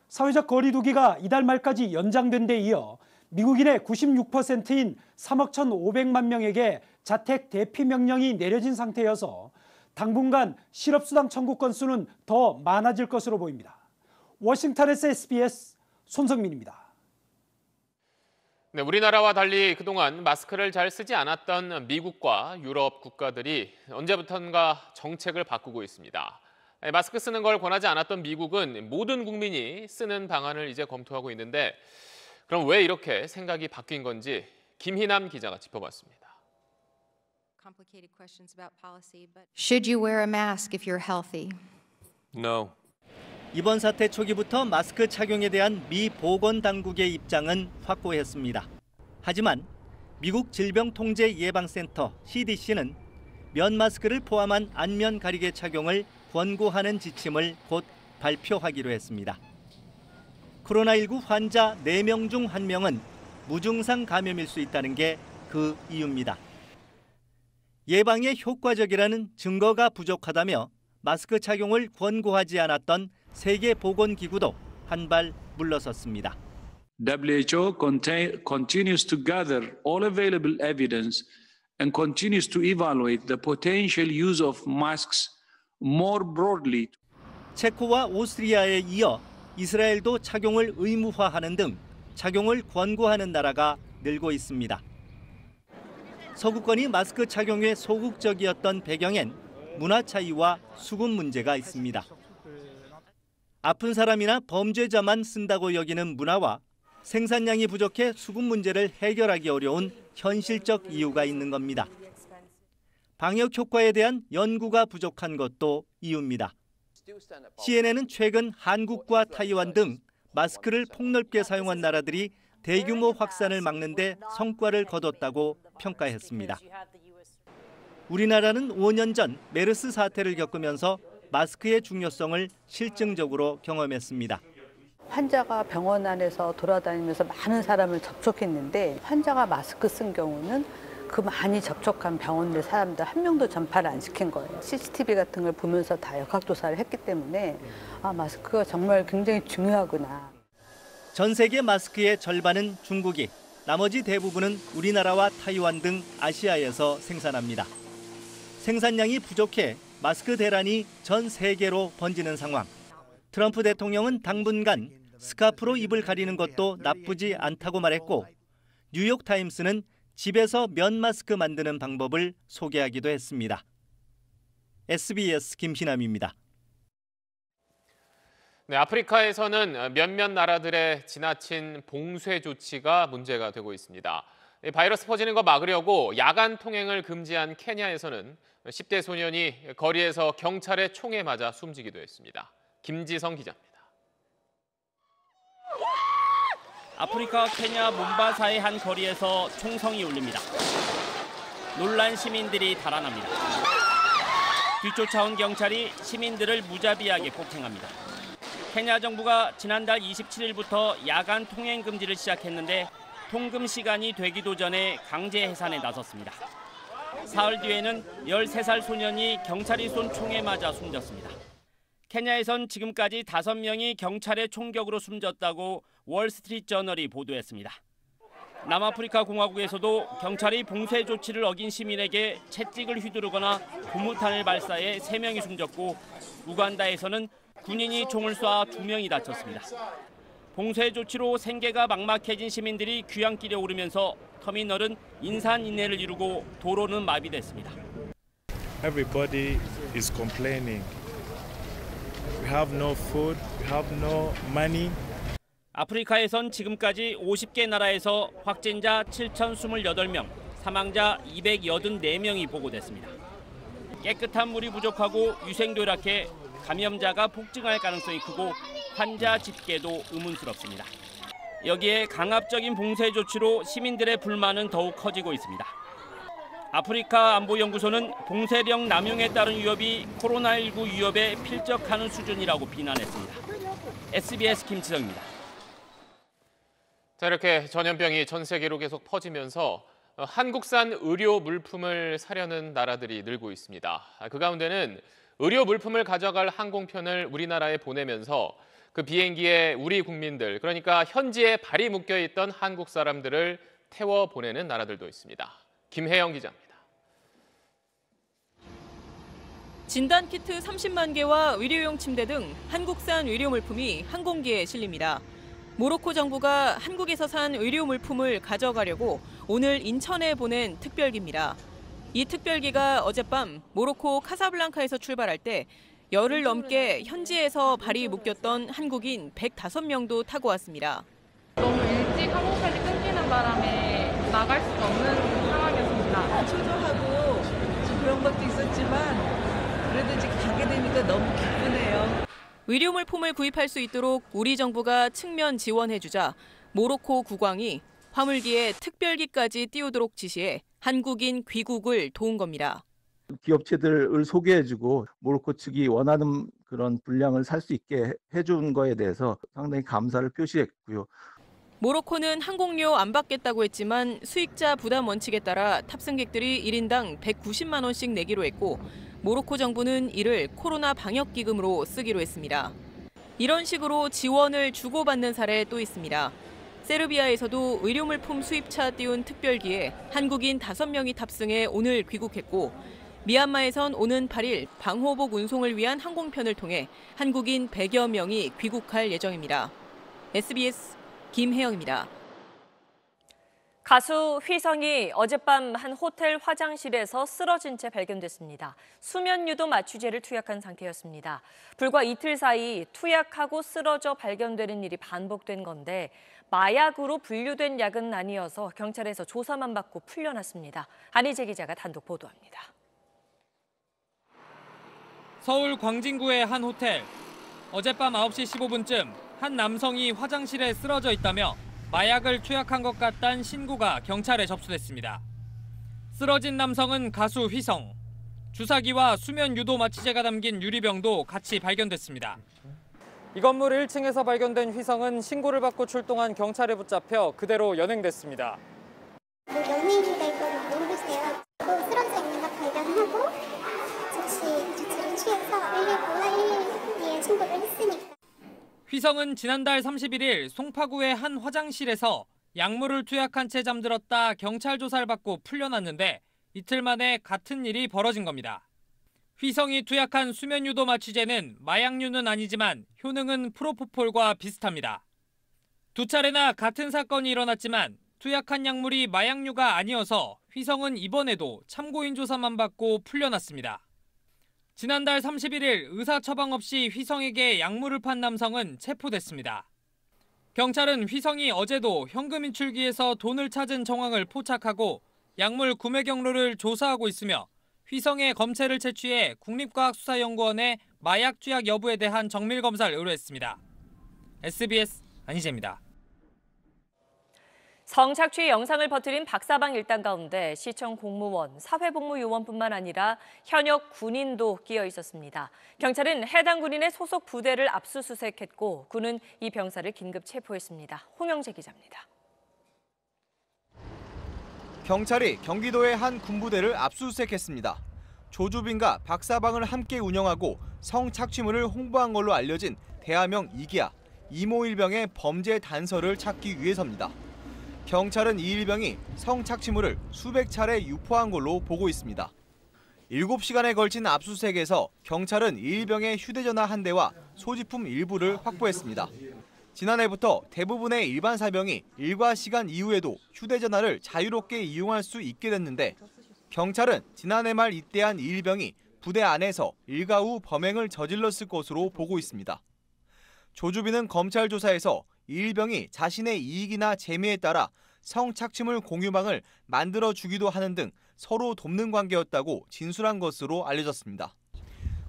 사회적 거리두기가 이달 말까지 연장된 데 이어 미국인의 96%인 3억 1,500만 명에게 자택 대피 명령이 내려진 상태여서 당분간 실업수당 청구 건수는 더 많아질 것으로 보입니다. 워싱턴에서 SBS 손성민입니다. 네, 우리나라와 달리 그동안 마스크를 잘 쓰지 않았던 미국과 유럽 국가들이 언제부턴가 정책을 바꾸고 있습니다. 마스크 쓰는 걸 권하지 않았던 미국은 모든 국민이 쓰는 방안을 이제 검토하고 있는데 그럼 왜 이렇게 생각이 바뀐 건지 김희남 기자가 짚어봤습니다. Should you wear a mask if you're healthy? No. 이번 사태 초기부터 마스크 착용에 대한 미 보건당국의 입장은 확고했습니다. 하지만 미국 질병통제예방센터 CDC는 면 마스크를 포함한 안면 가리개 착용을 권고하는 지침을 곧 발표하기로 했습니다. 코로나19 환자 4명 중 1명은 무증상 감염일 수 있다는 게 그 이유입니다. 예방에 효과적이라는 증거가 부족하다며 마스크 착용을 권고하지 않았던 세계보건기구도 한발 물러섰습니다. WHO continues to gather all available evidence and continues to evaluate the potential use of masks more broadly. 체코와 오스트리아에 이어 이스라엘도 착용을 의무화하는 등 착용을 권고하는 나라가 늘고 있습니다. 서구권이 마스크 착용에 소극적이었던 배경엔 문화 차이와 수급 문제가 있습니다. 아픈 사람이나 범죄자만 쓴다고 여기는 문화와 생산량이 부족해 수급 문제를 해결하기 어려운 현실적 이유가 있는 겁니다. 방역 효과에 대한 연구가 부족한 것도 이유입니다. CNN은 최근 한국과 타이완 등 마스크를 폭넓게 사용한 나라들이 대규모 확산을 막는 데 성과를 거뒀다고 평가했습니다. 우리나라는 5년 전 메르스 사태를 겪으면서 마스크의 중요성을 실증적으로 경험했습니다. 환자가 병원 안에서 돌아다니면서 많은 사람을 접촉했는데 환자가 마스크 쓴 경우는 그 많이 접촉한 병원 내 사람들 한 명도 전파를 안 시킨 거예요. CCTV 같은 걸 보면서 다 역학조사를 했기 때문에 마스크가 정말 굉장히 중요하구나. 전 세계 마스크의 절반은 중국이, 나머지 대부분은 우리나라와 타이완 등 아시아에서 생산합니다. 생산량이 부족해 마스크 대란이 전 세계로 번지는 상황. 트럼프 대통령은 당분간 스카프로 입을 가리는 것도 나쁘지 않다고 말했고 뉴욕타임스는 집에서 면 마스크 만드는 방법을 소개하기도 했습니다. SBS 김신남입니다. 네, 아프리카에서는 몇몇 나라들의 지나친 봉쇄 조치가 문제가 되고 있습니다. 바이러스 퍼지는 거 막으려고 야간 통행을 금지한 케냐에서는 10대 소년이 거리에서 경찰의 총에 맞아 숨지기도 했습니다. 김지성 기자입니다. 아프리카 케냐 몬바사의 한 거리에서 총성이 울립니다. 놀란 시민들이 달아납니다. 뒤쫓아온 경찰이 시민들을 무자비하게 폭행합니다. 케냐 정부가 지난달 27일부터 야간 통행 금지를 시작했는데 통금 시간이 되기도 전에 강제 해산에 나섰습니다. 사흘 뒤에는 13살 소년이 경찰이 쏜 총에 맞아 숨졌습니다. 케냐에선 지금까지 5명이 경찰의 총격으로 숨졌다고 월스트리트저널이 보도했습니다. 남아프리카 공화국에서도 경찰이 봉쇄 조치를 어긴 시민에게 채찍을 휘두르거나 고무탄을 발사해 3명이 숨졌고 우간다에서는 군인이 총을 쏴 2명이 다쳤습니다. 봉쇄 조치로 생계가 막막해진 시민들이 귀향길에 오르면서 터미널은 인산인해를 이루고 도로는 마비됐습니다. Everybody is complaining. We have no food, we have no money. 아프리카에선 지금까지 50개 나라에서 확진자 7,028명, 사망자 284명이 보고됐습니다. 깨끗한 물이 부족하고 위생도 열악해 감염자가 폭증할 가능성이 크고 환자 집계도 의문스럽습니다. 여기에 강압적인 봉쇄 조치로 시민들의 불만은 더욱 커지고 있습니다. 아프리카 안보연구소는 봉쇄령 남용에 따른 위협이 코로나19 위협에 필적하는 수준이라고 비난했습니다. SBS 김지성입니다. 자, 이렇게 전염병이 전 세계로 계속 퍼지면서 한국산 의료 물품을 사려는 나라들이 늘고 있습니다. 그 가운데는 의료 물품을 가져갈 항공편을 우리나라에 보내면서 그 비행기에 우리 국민들, 그러니까 현지에 발이 묶여 있던 한국 사람들을 태워 보내는 나라들도 있습니다. 김혜영 기자입니다. 진단키트 30만 개와 의료용 침대 등 한국산 의료 물품이 항공기에 실립니다. 모로코 정부가 한국에서 산 의료 물품을 가져가려고 오늘 인천에 보낸 특별기입니다. 이 특별기가 어젯밤 모로코 카사블랑카에서 출발할 때 열흘 넘게 현지에서 발이 묶였던 한국인 105명도 타고 왔습니다. 너무 일찍 항공편이 끊기는 바람에 나갈 수가 없는 상황이었습니다. 초조하고 그런 것도 있었지만 그래도 지금 가게 되니까 너무 기쁘네요. 의료 물품을 구입할 수 있도록 우리 정부가 측면 지원해주자 모로코 국왕이 화물기에 특별기까지 띄우도록 지시해 한국인 귀국을 도운 겁니다. 기업체들을 소개해주고 모로코 측이 원하는 그런 분량을 살 수 있게 해준 거에 대해서 상당히 감사를 표시했고요. 모로코는 항공료 안 받겠다고 했지만 수익자 부담 원칙에 따라 탑승객들이 1인당 190만 원씩 내기로 했고 모로코 정부는 이를 코로나 방역 기금으로 쓰기로 했습니다. 이런 식으로 지원을 주고받는 사례 또 있습니다. 세르비아에서도 의료물품 수입차 띄운 특별기에 한국인 5명이 탑승해 오늘 귀국했고 미얀마에선 오는 8일 방호복 운송을 위한 항공편을 통해 한국인 100여 명이 귀국할 예정입니다. SBS 김혜영입니다. 가수 휘성이 어젯밤 한 호텔 화장실에서 쓰러진 채 발견됐습니다. 수면유도 마취제를 투약한 상태였습니다. 불과 이틀 사이 투약하고 쓰러져 발견되는 일이 반복된 건데 마약으로 분류된 약은 아니어서 경찰에서 조사만 받고 풀려났습니다. 안희재 기자가 단독 보도합니다. 서울 광진구의 한 호텔. 어젯밤 9시 15분쯤 한 남성이 화장실에 쓰러져 있다며 마약을 투약한 것 같다는 신고가 경찰에 접수됐습니다. 쓰러진 남성은 가수 휘성. 주사기와 수면 유도 마취제가 담긴 유리병도 같이 발견됐습니다. 이 건물 1층에서 발견된 휘성은 신고를 받고 출동한 경찰에 붙잡혀 그대로 연행됐습니다. 연예인인가 이걸 모르겠어요. 쓰러져 있는 거 발견하고 즉시 조치를 취해서 119에 신고를 했으니까. 휘성은 지난달 31일 송파구의 한 화장실에서 약물을 투약한 채 잠들었다 경찰 조사를 받고 풀려났는데 이틀 만에 같은 일이 벌어진 겁니다. 휘성이 투약한 수면유도 마취제는 마약류는 아니지만 효능은 프로포폴과 비슷합니다. 두 차례나 같은 사건이 일어났지만 투약한 약물이 마약류가 아니어서 휘성은 이번에도 참고인 조사만 받고 풀려났습니다. 지난달 31일 의사 처방 없이 휘성에게 약물을 판 남성은 체포됐습니다. 경찰은 휘성이 어제도 현금 인출기에서 돈을 찾은 정황을 포착하고 약물 구매 경로를 조사하고 있으며 휘성의 검체를 채취해 국립과학수사연구원에 마약 투약 여부에 대한 정밀 검사를 의뢰했습니다. SBS 안희재입니다. 성착취 영상을 퍼뜨린 박사방 일당 가운데 시청 공무원, 사회복무요원뿐만 아니라 현역 군인도 끼어 있었습니다. 경찰은 해당 군인의 소속 부대를 압수수색했고 군은 이 병사를 긴급 체포했습니다. 홍영재 기자입니다. 경찰이 경기도의 한 군부대를 압수수색했습니다. 조주빈과 박사방을 함께 운영하고 성착취물을 홍보한 걸로 알려진 대하명 이기야, 이모 일병의 범죄 단서를 찾기 위해서입니다. 경찰은 이 일병이 성착취물을 수백 차례 유포한 걸로 보고 있습니다. 7시간에 걸친 압수수색에서 경찰은 이 일병의 휴대전화 한 대와 소지품 일부를 확보했습니다. 지난해부터 대부분의 일반 사병이 일과 시간 이후에도 휴대전화를 자유롭게 이용할 수 있게 됐는데 경찰은 지난해 말 입대한 이 일병이 부대 안에서 일과 후 범행을 저질렀을 것으로 보고 있습니다. 조주빈은 검찰 조사에서 이 일병이 자신의 이익이나 재미에 따라 성착취물 공유방을 만들어주기도 하는 등 서로 돕는 관계였다고 진술한 것으로 알려졌습니다.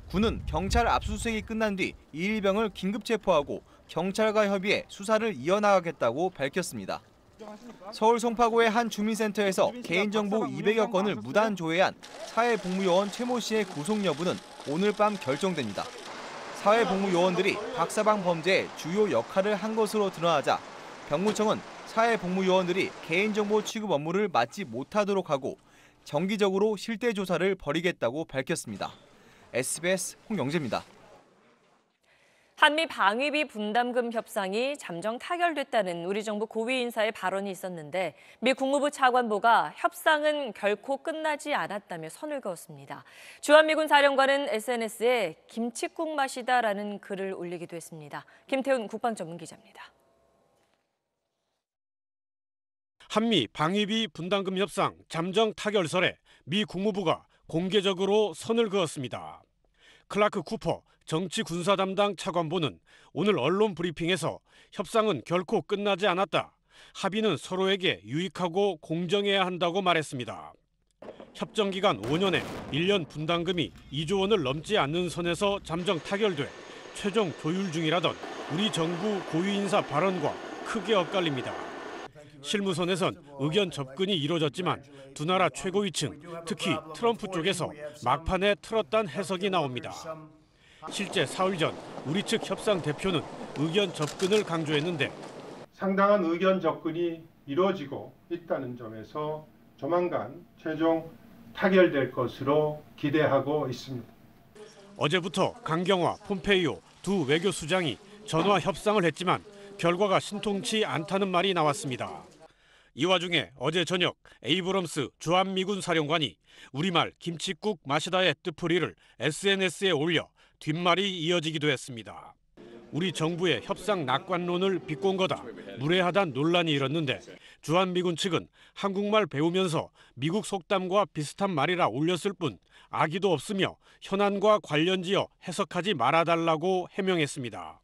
군은 경찰 압수수색이 끝난 뒤 이 일병을 긴급 체포하고 경찰과 협의해 수사를 이어나가겠다고 밝혔습니다. 서울 송파구의 한 주민센터에서 개인정보 200여 건을 무단 조회한 사회복무요원 최모 씨의 구속 여부는 오늘 밤 결정됩니다. 사회복무요원들이 박사방 범죄의 주요 역할을 한 것으로 드러나자 병무청은 사회복무요원들이 개인정보 취급 업무를 맡지 못하도록 하고 정기적으로 실태 조사를 벌이겠다고 밝혔습니다. SBS 홍영재입니다. 한미 방위비 분담금 협상이 잠정 타결됐다는 우리 정부 고위 인사의 발언이 있었는데 미 국무부 차관보가 협상은 결코 끝나지 않았다며 선을 그었습니다. 주한미군 사령관은 SNS에 김칫국 맛이다라는 글을 올리기도 했습니다. 김태훈 국방전문기자입니다. 한미 방위비 분담금 협상 잠정 타결설에 미 국무부가 공개적으로 선을 그었습니다. 클라크 쿠퍼 정치군사 담당 차관보는 오늘 언론 브리핑에서 협상은 결코 끝나지 않았다. 합의는 서로에게 유익하고 공정해야 한다고 말했습니다. 협정기간 5년에 1년 분담금이 2조 원을 넘지 않는 선에서 잠정 타결돼 최종 조율 중이라던 우리 정부 고위인사 발언과 크게 엇갈립니다. 실무선에선 의견 접근이 이뤄졌지만 두 나라 최고위층, 특히 트럼프 쪽에서 막판에 틀었다는 해석이 나옵니다. 실제 사흘 전 우리 측 협상 대표는 의견 접근을 강조했는데 상당한 의견 접근이 이루어지고 있다는 점에서 조만간 최종 타결될 것으로 기대하고 있습니다. 어제부터 강경화, 폼페이오 두 외교수장이 전화 협상을 했지만 결과가 신통치 않다는 말이 나왔습니다. 이 와중에 어제 저녁 에이브럼스 주한미군 사령관이 우리말 김칫국 마시다의 뜻풀이를 SNS에 올려 뒷말이 이어지기도 했습니다. 우리 정부의 협상 낙관론을 비꼰 거다, 무례하다는 논란이 일었는데 주한미군 측은 한국말 배우면서 미국 속담과 비슷한 말이라 올렸을 뿐 악의도 없으며 현안과 관련지어 해석하지 말아달라고 해명했습니다.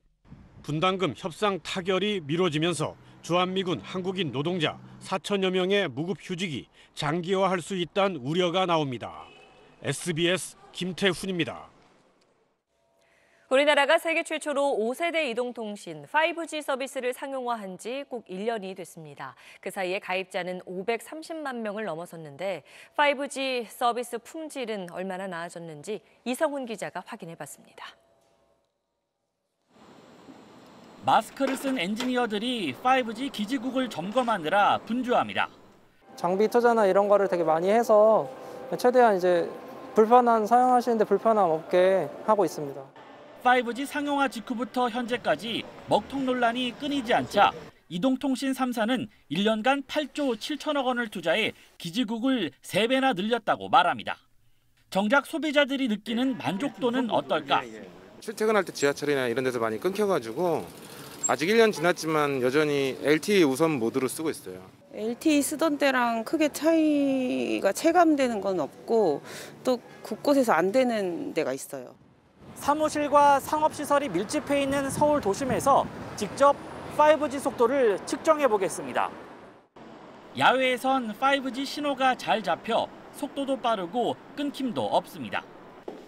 분담금 협상 타결이 미뤄지면서 주한미군 한국인 노동자 4천여 명의 무급휴직이 장기화할 수 있다는 우려가 나옵니다. SBS 김태훈입니다. 우리나라가 세계 최초로 5세대 이동통신 5G 서비스를 상용화한 지 꼭 1년이 됐습니다. 그 사이에 가입자는 530만 명을 넘어섰는데 5G 서비스 품질은 얼마나 나아졌는지 이성훈 기자가 확인해봤습니다. 마스크를 쓴 엔지니어들이 5G 기지국을 점검하느라 분주합니다. 장비 투자나 이런 거를 되게 많이 해서 최대한 이제 사용하시는데 불편함 없게 하고 있습니다. 5G 상용화 직후부터 현재까지 먹통 논란이 끊이지 않자 이동통신 3사는 1년간 8조 7천억 원을 투자해 기지국을 3배나 늘렸다고 말합니다. 정작 소비자들이 느끼는 만족도는 어떨까? 출퇴근할 때 지하철이나 이런 데서 많이 끊겨가지고 아직 1년 지났지만 여전히 LTE 우선 모드로 쓰고 있어요. LTE 쓰던 때랑 크게 차이가 체감되는 건 없고 또 곳곳에서 안 되는 데가 있어요. 사무실과 상업시설이 밀집해 있는 서울 도심에서 직접 5G 속도를 측정해 보겠습니다. 야외에선 5G 신호가 잘 잡혀 속도도 빠르고 끊김도 없습니다.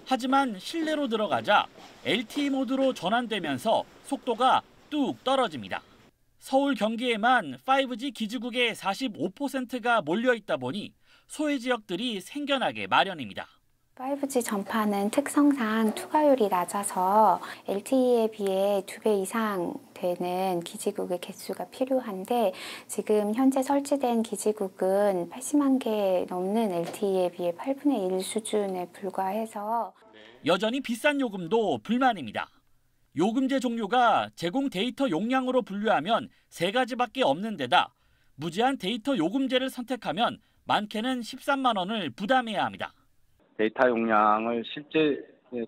하지만 실내로 들어가자 LTE 모드로 전환되면서 속도가 뚝 떨어집니다. 서울 경기에만 5G 기지국의 45%가 몰려있다 보니 소외 지역들이 생겨나게 마련입니다. 5G 전파는 특성상 투과율이 낮아서 LTE에 비해 2배 이상 되는 기지국의 개수가 필요한데 지금 현재 설치된 기지국은 80만 개 넘는 LTE에 비해 8분의 1 수준에 불과해서 여전히 비싼 요금도 불만입니다. 요금제 종류가 제공 데이터 용량으로 분류하면 3가지밖에 없는 데다 무제한 데이터 요금제를 선택하면 많게는 13만 원을 부담해야 합니다. 데이터 용량을 실제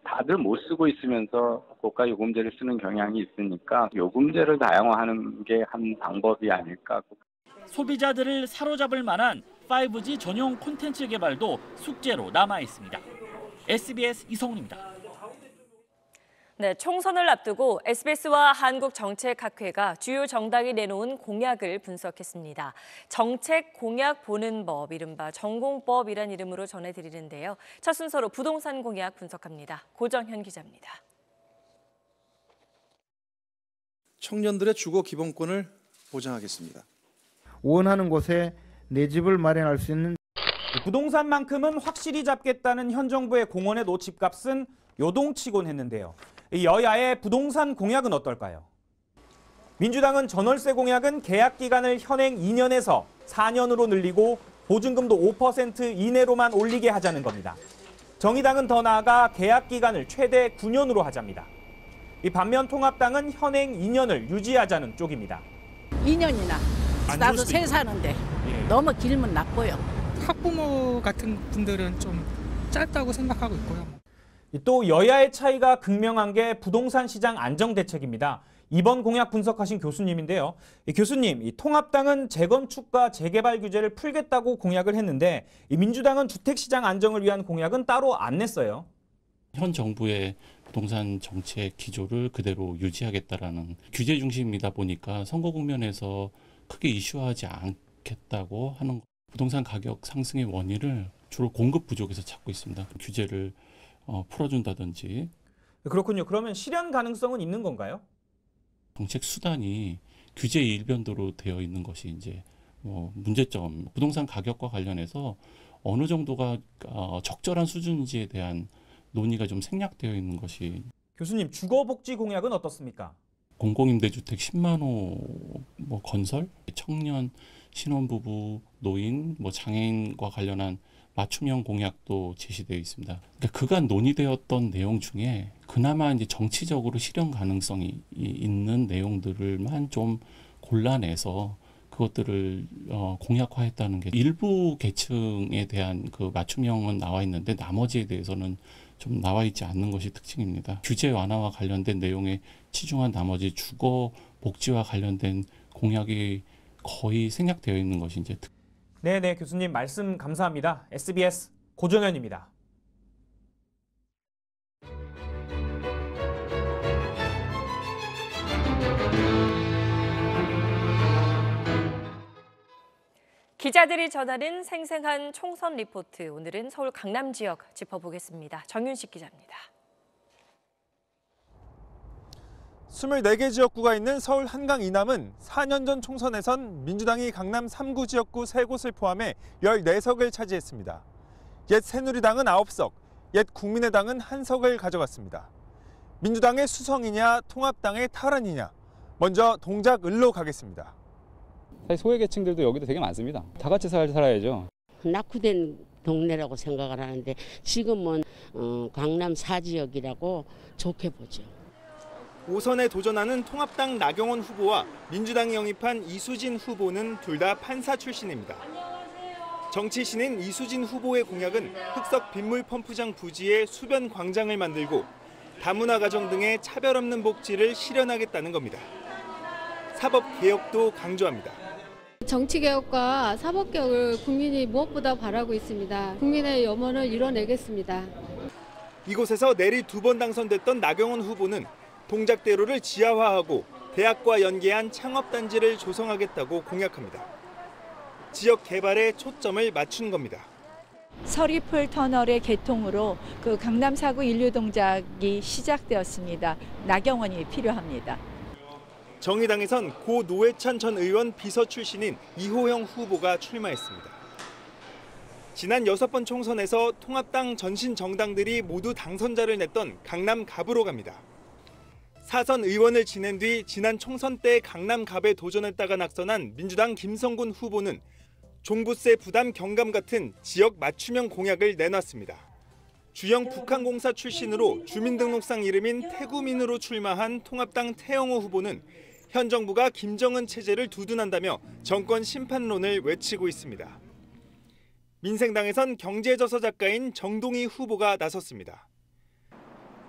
다들 못 쓰고 있으면서 고가 요금제를 쓰는 경향이 있으니까 요금제를 다양화하는 게 한 방법이 아닐까. 소비자들을 사로잡을 만한 5G 전용 콘텐츠 개발도 숙제로 남아 있습니다. SBS 이성훈입니다. 네, 총선을 앞두고 SBS와 한국정책학회가 주요 정당이 내놓은 공약을 분석했습니다. 정책 공약 보는 법, 이른바 전공법이란 이름으로 전해드리는데요. 첫 순서로 부동산 공약 분석합니다. 고정현 기자입니다. 청년들의 주거 기본권을 보장하겠습니다. 원하는 곳에 내 집을 마련할 수 있는 부동산만큼은 확실히 잡겠다는 현 정부의 공언에 노 집값은 요동치곤 했는데요. 여야의 부동산 공약은 어떨까요? 민주당은 전월세 공약은 계약 기간을 현행 2년에서 4년으로 늘리고 보증금도 5% 이내로만 올리게 하자는 겁니다. 정의당은 더 나아가 계약 기간을 최대 9년으로 하자입니다. 반면 통합당은 현행 2년을 유지하자는 쪽입니다. 2년이나 나도 새 사는데 너무 길면 나빠요. 학부모 같은 분들은 좀 짧다고 생각하고 있고요. 또 여야의 차이가 극명한 게 부동산 시장 안정 대책입니다. 이번 공약 분석하신 교수님인데요. 교수님, 통합당은 재건축과 재개발 규제를 풀겠다고 공약을 했는데 민주당은 주택시장 안정을 위한 공약은 따로 안 냈어요. 현 정부의 부동산 정책 기조를 그대로 유지하겠다라는 규제 중심이다 보니까 선거 국면에서 크게 이슈화하지 않겠다고 하는 부동산 가격 상승의 원인을 주로 공급 부족에서 찾고 있습니다. 규제를 풀어준다든지. 그렇군요. 그러면 실현 가능성은 있는 건가요? 정책 수단이 규제 일변도로 되어 있는 것이 이제 문제점. 부동산 가격과 관련해서 어느 정도가 적절한 수준인지에 대한 논의가 좀 생략되어 있는 것이. 교수님, 주거복지 공약은 어떻습니까? 공공임대주택 10만 호 건설, 청년, 신혼부부, 노인, 장애인과 관련한 맞춤형 공약도 제시되어 있습니다. 그러니까 그간 논의되었던 내용 중에 그나마 이제 정치적으로 실현 가능성이 있는 내용들을만 좀 골라내서 그것들을 공약화했다는 게 일부 계층에 대한 그 맞춤형은 나와 있는데 나머지에 대해서는 좀 나와 있지 않는 것이 특징입니다. 규제 완화와 관련된 내용에 치중한 나머지 주거 복지와 관련된 공약이 거의 생략되어 있는 것이 이제 네네, 교수님 말씀 감사합니다. SBS 고정현입니다. 기자들이 전하는 생생한 총선 리포트. 오늘은 서울 강남 지역 짚어보겠습니다. 정윤식 기자입니다. 24개 지역구가 있는 서울 한강 이남은 4년 전 총선에선 민주당이 강남 3구 지역구 3곳을 포함해 14석을 차지했습니다. 옛 새누리당은 9석, 옛 국민의당은 1석을 가져갔습니다. 민주당의 수성이냐 통합당의 탈환이냐. 먼저 동작을로 가겠습니다. 사실 소외계층들도 여기도 되게 많습니다. 다 같이 살아야죠. 낙후된 동네라고 생각을 하는데 지금은 강남 4지역이라고 좋게 보죠. 5선에 도전하는 통합당 나경원 후보와 민주당이 영입한 이수진 후보는 둘 다 판사 출신입니다. 정치신인 이수진 후보의 공약은 흑석 빗물 펌프장 부지에 수변 광장을 만들고 다문화 가정 등의 차별 없는 복지를 실현하겠다는 겁니다. 사법 개혁도 강조합니다. 정치개혁과 사법개혁을 국민이 무엇보다 바라고 있습니다. 국민의 염원을 이뤄내겠습니다. 이곳에서 내리 2번 당선됐던 나경원 후보는 동작대로를 지하화하고 대학과 연계한 창업단지를 조성하겠다고 공약합니다. 지역 개발에 초점을 맞춘 겁니다. 서리풀 터널의 개통으로 그 강남 4구 인류 동작이 시작되었습니다. 나경원이 필요합니다. 정의당에선 고 노회찬 전 의원 비서 출신인 이호영 후보가 출마했습니다. 지난 6번 총선에서 통합당 전신 정당들이 모두 당선자를 냈던 강남 갑으로 갑니다. 4선 의원을 지낸 뒤 지난 총선 때 강남 갑에 도전했다가 낙선한 민주당 김성군 후보는 종부세 부담 경감 같은 지역 맞춤형 공약을 내놨습니다. 주영 북한공사 출신으로 주민등록상 이름인 태구민으로 출마한 통합당 태영호 후보는 현 정부가 김정은 체제를 두둔한다며 정권 심판론을 외치고 있습니다. 민생당에선 경제저서 작가인 정동희 후보가 나섰습니다.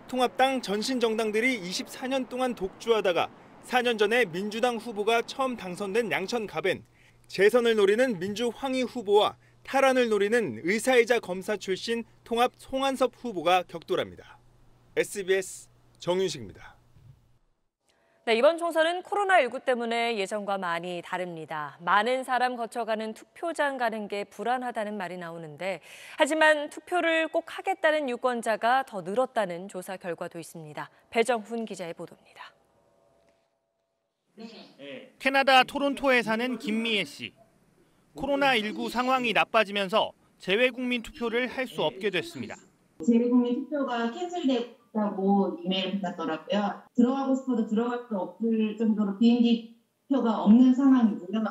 통합당 전신 정당들이 24년 동안 독주하다가 4년 전에 민주당 후보가 처음 당선된 양천갑엔 재선을 노리는 민주 황희 후보와 탈환을 노리는 의사이자 검사 출신 통합 송한섭 후보가 격돌합니다. SBS 정윤식입니다. 네, 이번 총선은 코로나19 때문에 예전과 많이 다릅니다. 많은 사람 거쳐가는 투표장 가는 게 불안하다는 말이 나오는데 하지만 투표를 꼭 하겠다는 유권자가 더 늘었다는 조사 결과도 있습니다. 배정훈 기자의 보도입니다. 캐나다 토론토에 사는 김미애 씨. 코로나19 상황이 나빠지면서 재외국민 투표를 할 수 없게 됐습니다. 재외국민 투표가 캔슬됐다고 이메일을 받았더라고요. 들어가고 싶어도 들어갈 수 없을 정도로 비행기 표가 없는 상황이고요.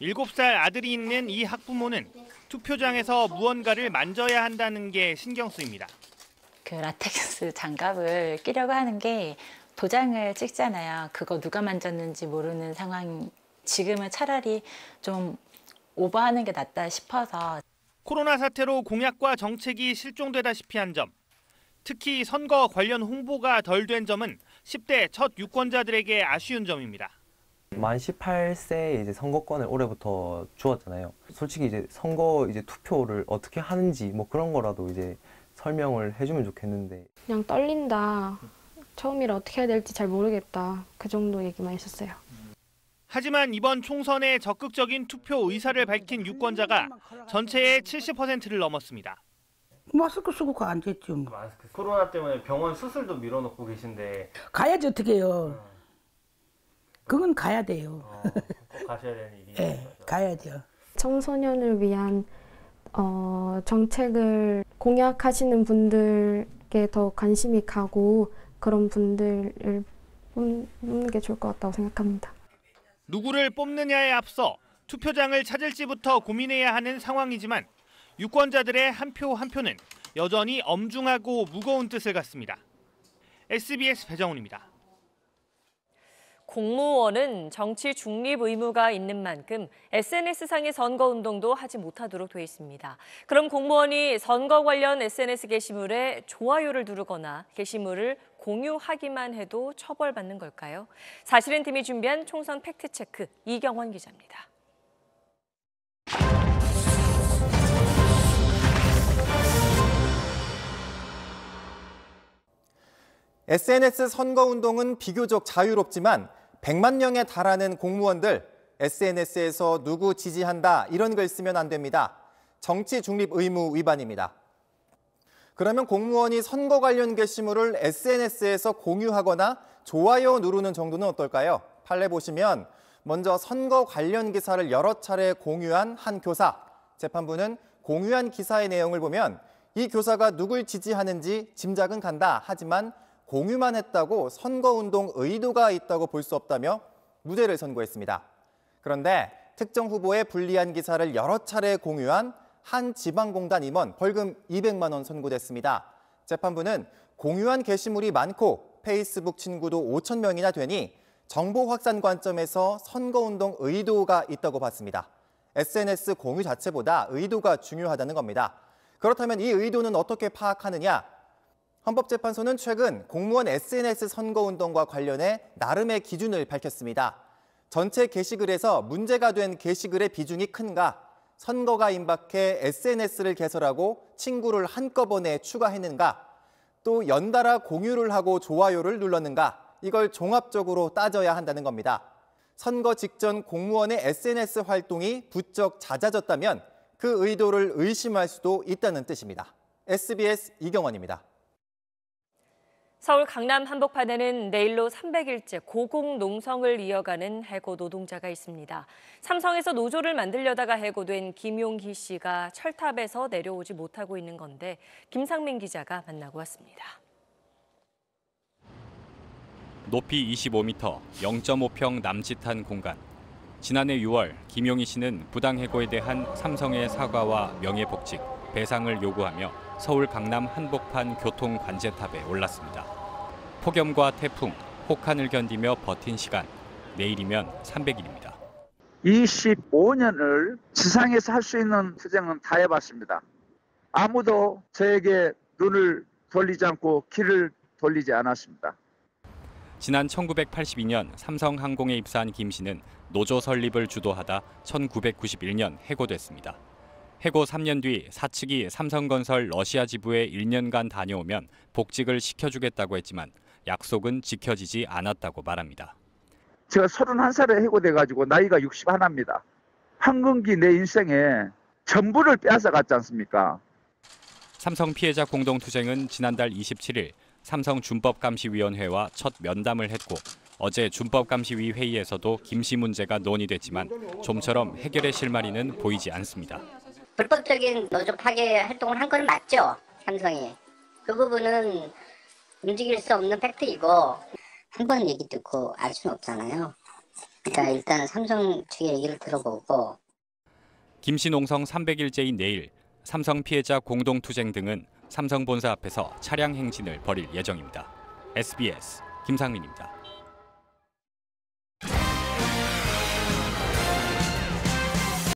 7살 아들이 있는 이 학부모는 투표장에서 무언가를 만져야 한다는 게 신경 쓰입니다. 그 라텍스 장갑을 끼려고 하는 게 도장을 찍잖아요. 그거 누가 만졌는지 모르는 상황. 지금은 차라리 좀 오버하는 게 낫다 싶어서. 코로나 사태로 공약과 정책이 실종되다시피 한 점. 특히 선거 관련 홍보가 덜 된 점은 10대 첫 유권자들에게 아쉬운 점입니다. 만 18세 이제 선거권을 올해부터 주었잖아요. 솔직히 이제 선거 투표를 어떻게 하는지 뭐 그런 거라도 이제 설명을 해주면 좋겠는데. 그냥 떨린다. 처음이라 어떻게 해야 될지 잘 모르겠다. 그 정도 얘기만 했었어요. 하지만 이번 총선에 적극적인 투표 의사를 밝힌 유권자가 전체의 70%를 넘었습니다. 마스크 쓰고 앉았죠. 코로나 때문에 병원 수술도 밀어놓고 계신데. 가야지 어떻게 해요. 그건 가야 돼요. 꼭 가셔야 되는 일이. 네, 가야 돼요. 청소년을 위한 정책을 공약하시는 분들께 더 관심이 가고 그런 분들을 뽑는 게 좋을 것 같다고 생각합니다. 누구를 뽑느냐에 앞서 투표장을 찾을지부터 고민해야 하는 상황이지만 유권자들의 한 표 한 표는 여전히 엄중하고 무거운 뜻을 갖습니다. SBS 배정훈입니다. 공무원은 정치 중립 의무가 있는 만큼 SNS상의 선거운동도 하지 못하도록 돼 있습니다. 그럼 공무원이 선거 관련 SNS 게시물에 좋아요를 누르거나 게시물을 공유하기만 해도 처벌받는 걸까요? 사실은 팀이 준비한 총선 팩트체크 이경원 기자입니다. SNS 선거운동은 비교적 자유롭지만 100만 명에 달하는 공무원들, SNS에서 누구 지지한다 이런 글 쓰면 안 됩니다. 정치 중립 의무 위반입니다. 그러면 공무원이 선거 관련 게시물을 SNS에서 공유하거나 좋아요 누르는 정도는 어떨까요? 판례 보시면 먼저 선거 관련 기사를 여러 차례 공유한 한 교사. 재판부는 공유한 기사의 내용을 보면 이 교사가 누굴 지지하는지 짐작은 간다. 하지만 공유만 했다고 선거운동 의도가 있다고 볼 수 없다며 무죄를 선고했습니다. 그런데 특정 후보의 불리한 기사를 여러 차례 공유한 한 지방공단 임원 벌금 200만 원 선고됐습니다. 재판부는 공유한 게시물이 많고 페이스북 친구도 5천 명이나 되니 정보 확산 관점에서 선거운동 의도가 있다고 봤습니다. SNS 공유 자체보다 의도가 중요하다는 겁니다. 그렇다면 이 의도는 어떻게 파악하느냐? 헌법재판소는 최근 공무원 SNS 선거운동과 관련해 나름의 기준을 밝혔습니다. 전체 게시글에서 문제가 된 게시글의 비중이 큰가, 선거가 임박해 SNS를 개설하고 친구를 한꺼번에 추가했는가, 또 연달아 공유를 하고 좋아요를 눌렀는가, 이걸 종합적으로 따져야 한다는 겁니다. 선거 직전 공무원의 SNS 활동이 부쩍 잦아졌다면 그 의도를 의심할 수도 있다는 뜻입니다. SBS 이경원입니다. 서울 강남 한복판에는 내일로 300일째 고공농성을 이어가는 해고 노동자가 있습니다. 삼성에서 노조를 만들려다가 해고된 김용희 씨가 철탑에서 내려오지 못하고 있는 건데 김상민 기자가 만나고 왔습니다. 높이 25m, 0.5평 남짓한 공간. 지난해 6월 김용희 씨는 부당 해고에 대한 삼성의 사과와 명예복직, 배상을 요구하며 서울 강남 한복판 교통관제탑에 올랐습니다. 폭염과 태풍, 혹한을 견디며 버틴 시간, 내일이면 300일입니다. 25년을 지상에서 할 수 있는 투쟁은 다 해봤습니다. 아무도 저에게 눈을 돌리지 않고 길을 돌리지 않았습니다. 지난 1982년 삼성항공에 입사한 김 씨는 노조 설립을 주도하다 1991년 해고됐습니다. 해고 3년 뒤 사측이 삼성건설 러시아 지부에 1년간 다녀오면 복직을 시켜주겠다고 했지만 약속은 지켜지지 않았다고 말합니다. 제가 31살에 해고돼가지고 나이가 61입니다. 황금기 내 인생에 전부를 빼앗아갔지 않습니까? 삼성 피해자 공동투쟁은 지난달 27일 삼성준법감시위원회와 첫 면담을 했고 어제 준법감시위 회의에서도 김 씨 문제가 논의됐지만 좀처럼 해결의 실마리는 보이지 않습니다. 불법적인 노조 파괴 활동을 한 건 맞죠, 삼성이. 그 부분은 움직일 수 없는 팩트이고 한 번 얘기 듣고 알 수는 없잖아요. 그러니까 일단 삼성 측의 얘기를 들어보고. 김 씨 농성 300일째인 내일 삼성 피해자 공동투쟁 등은 삼성 본사 앞에서 차량 행진을 벌일 예정입니다. SBS 김상민입니다.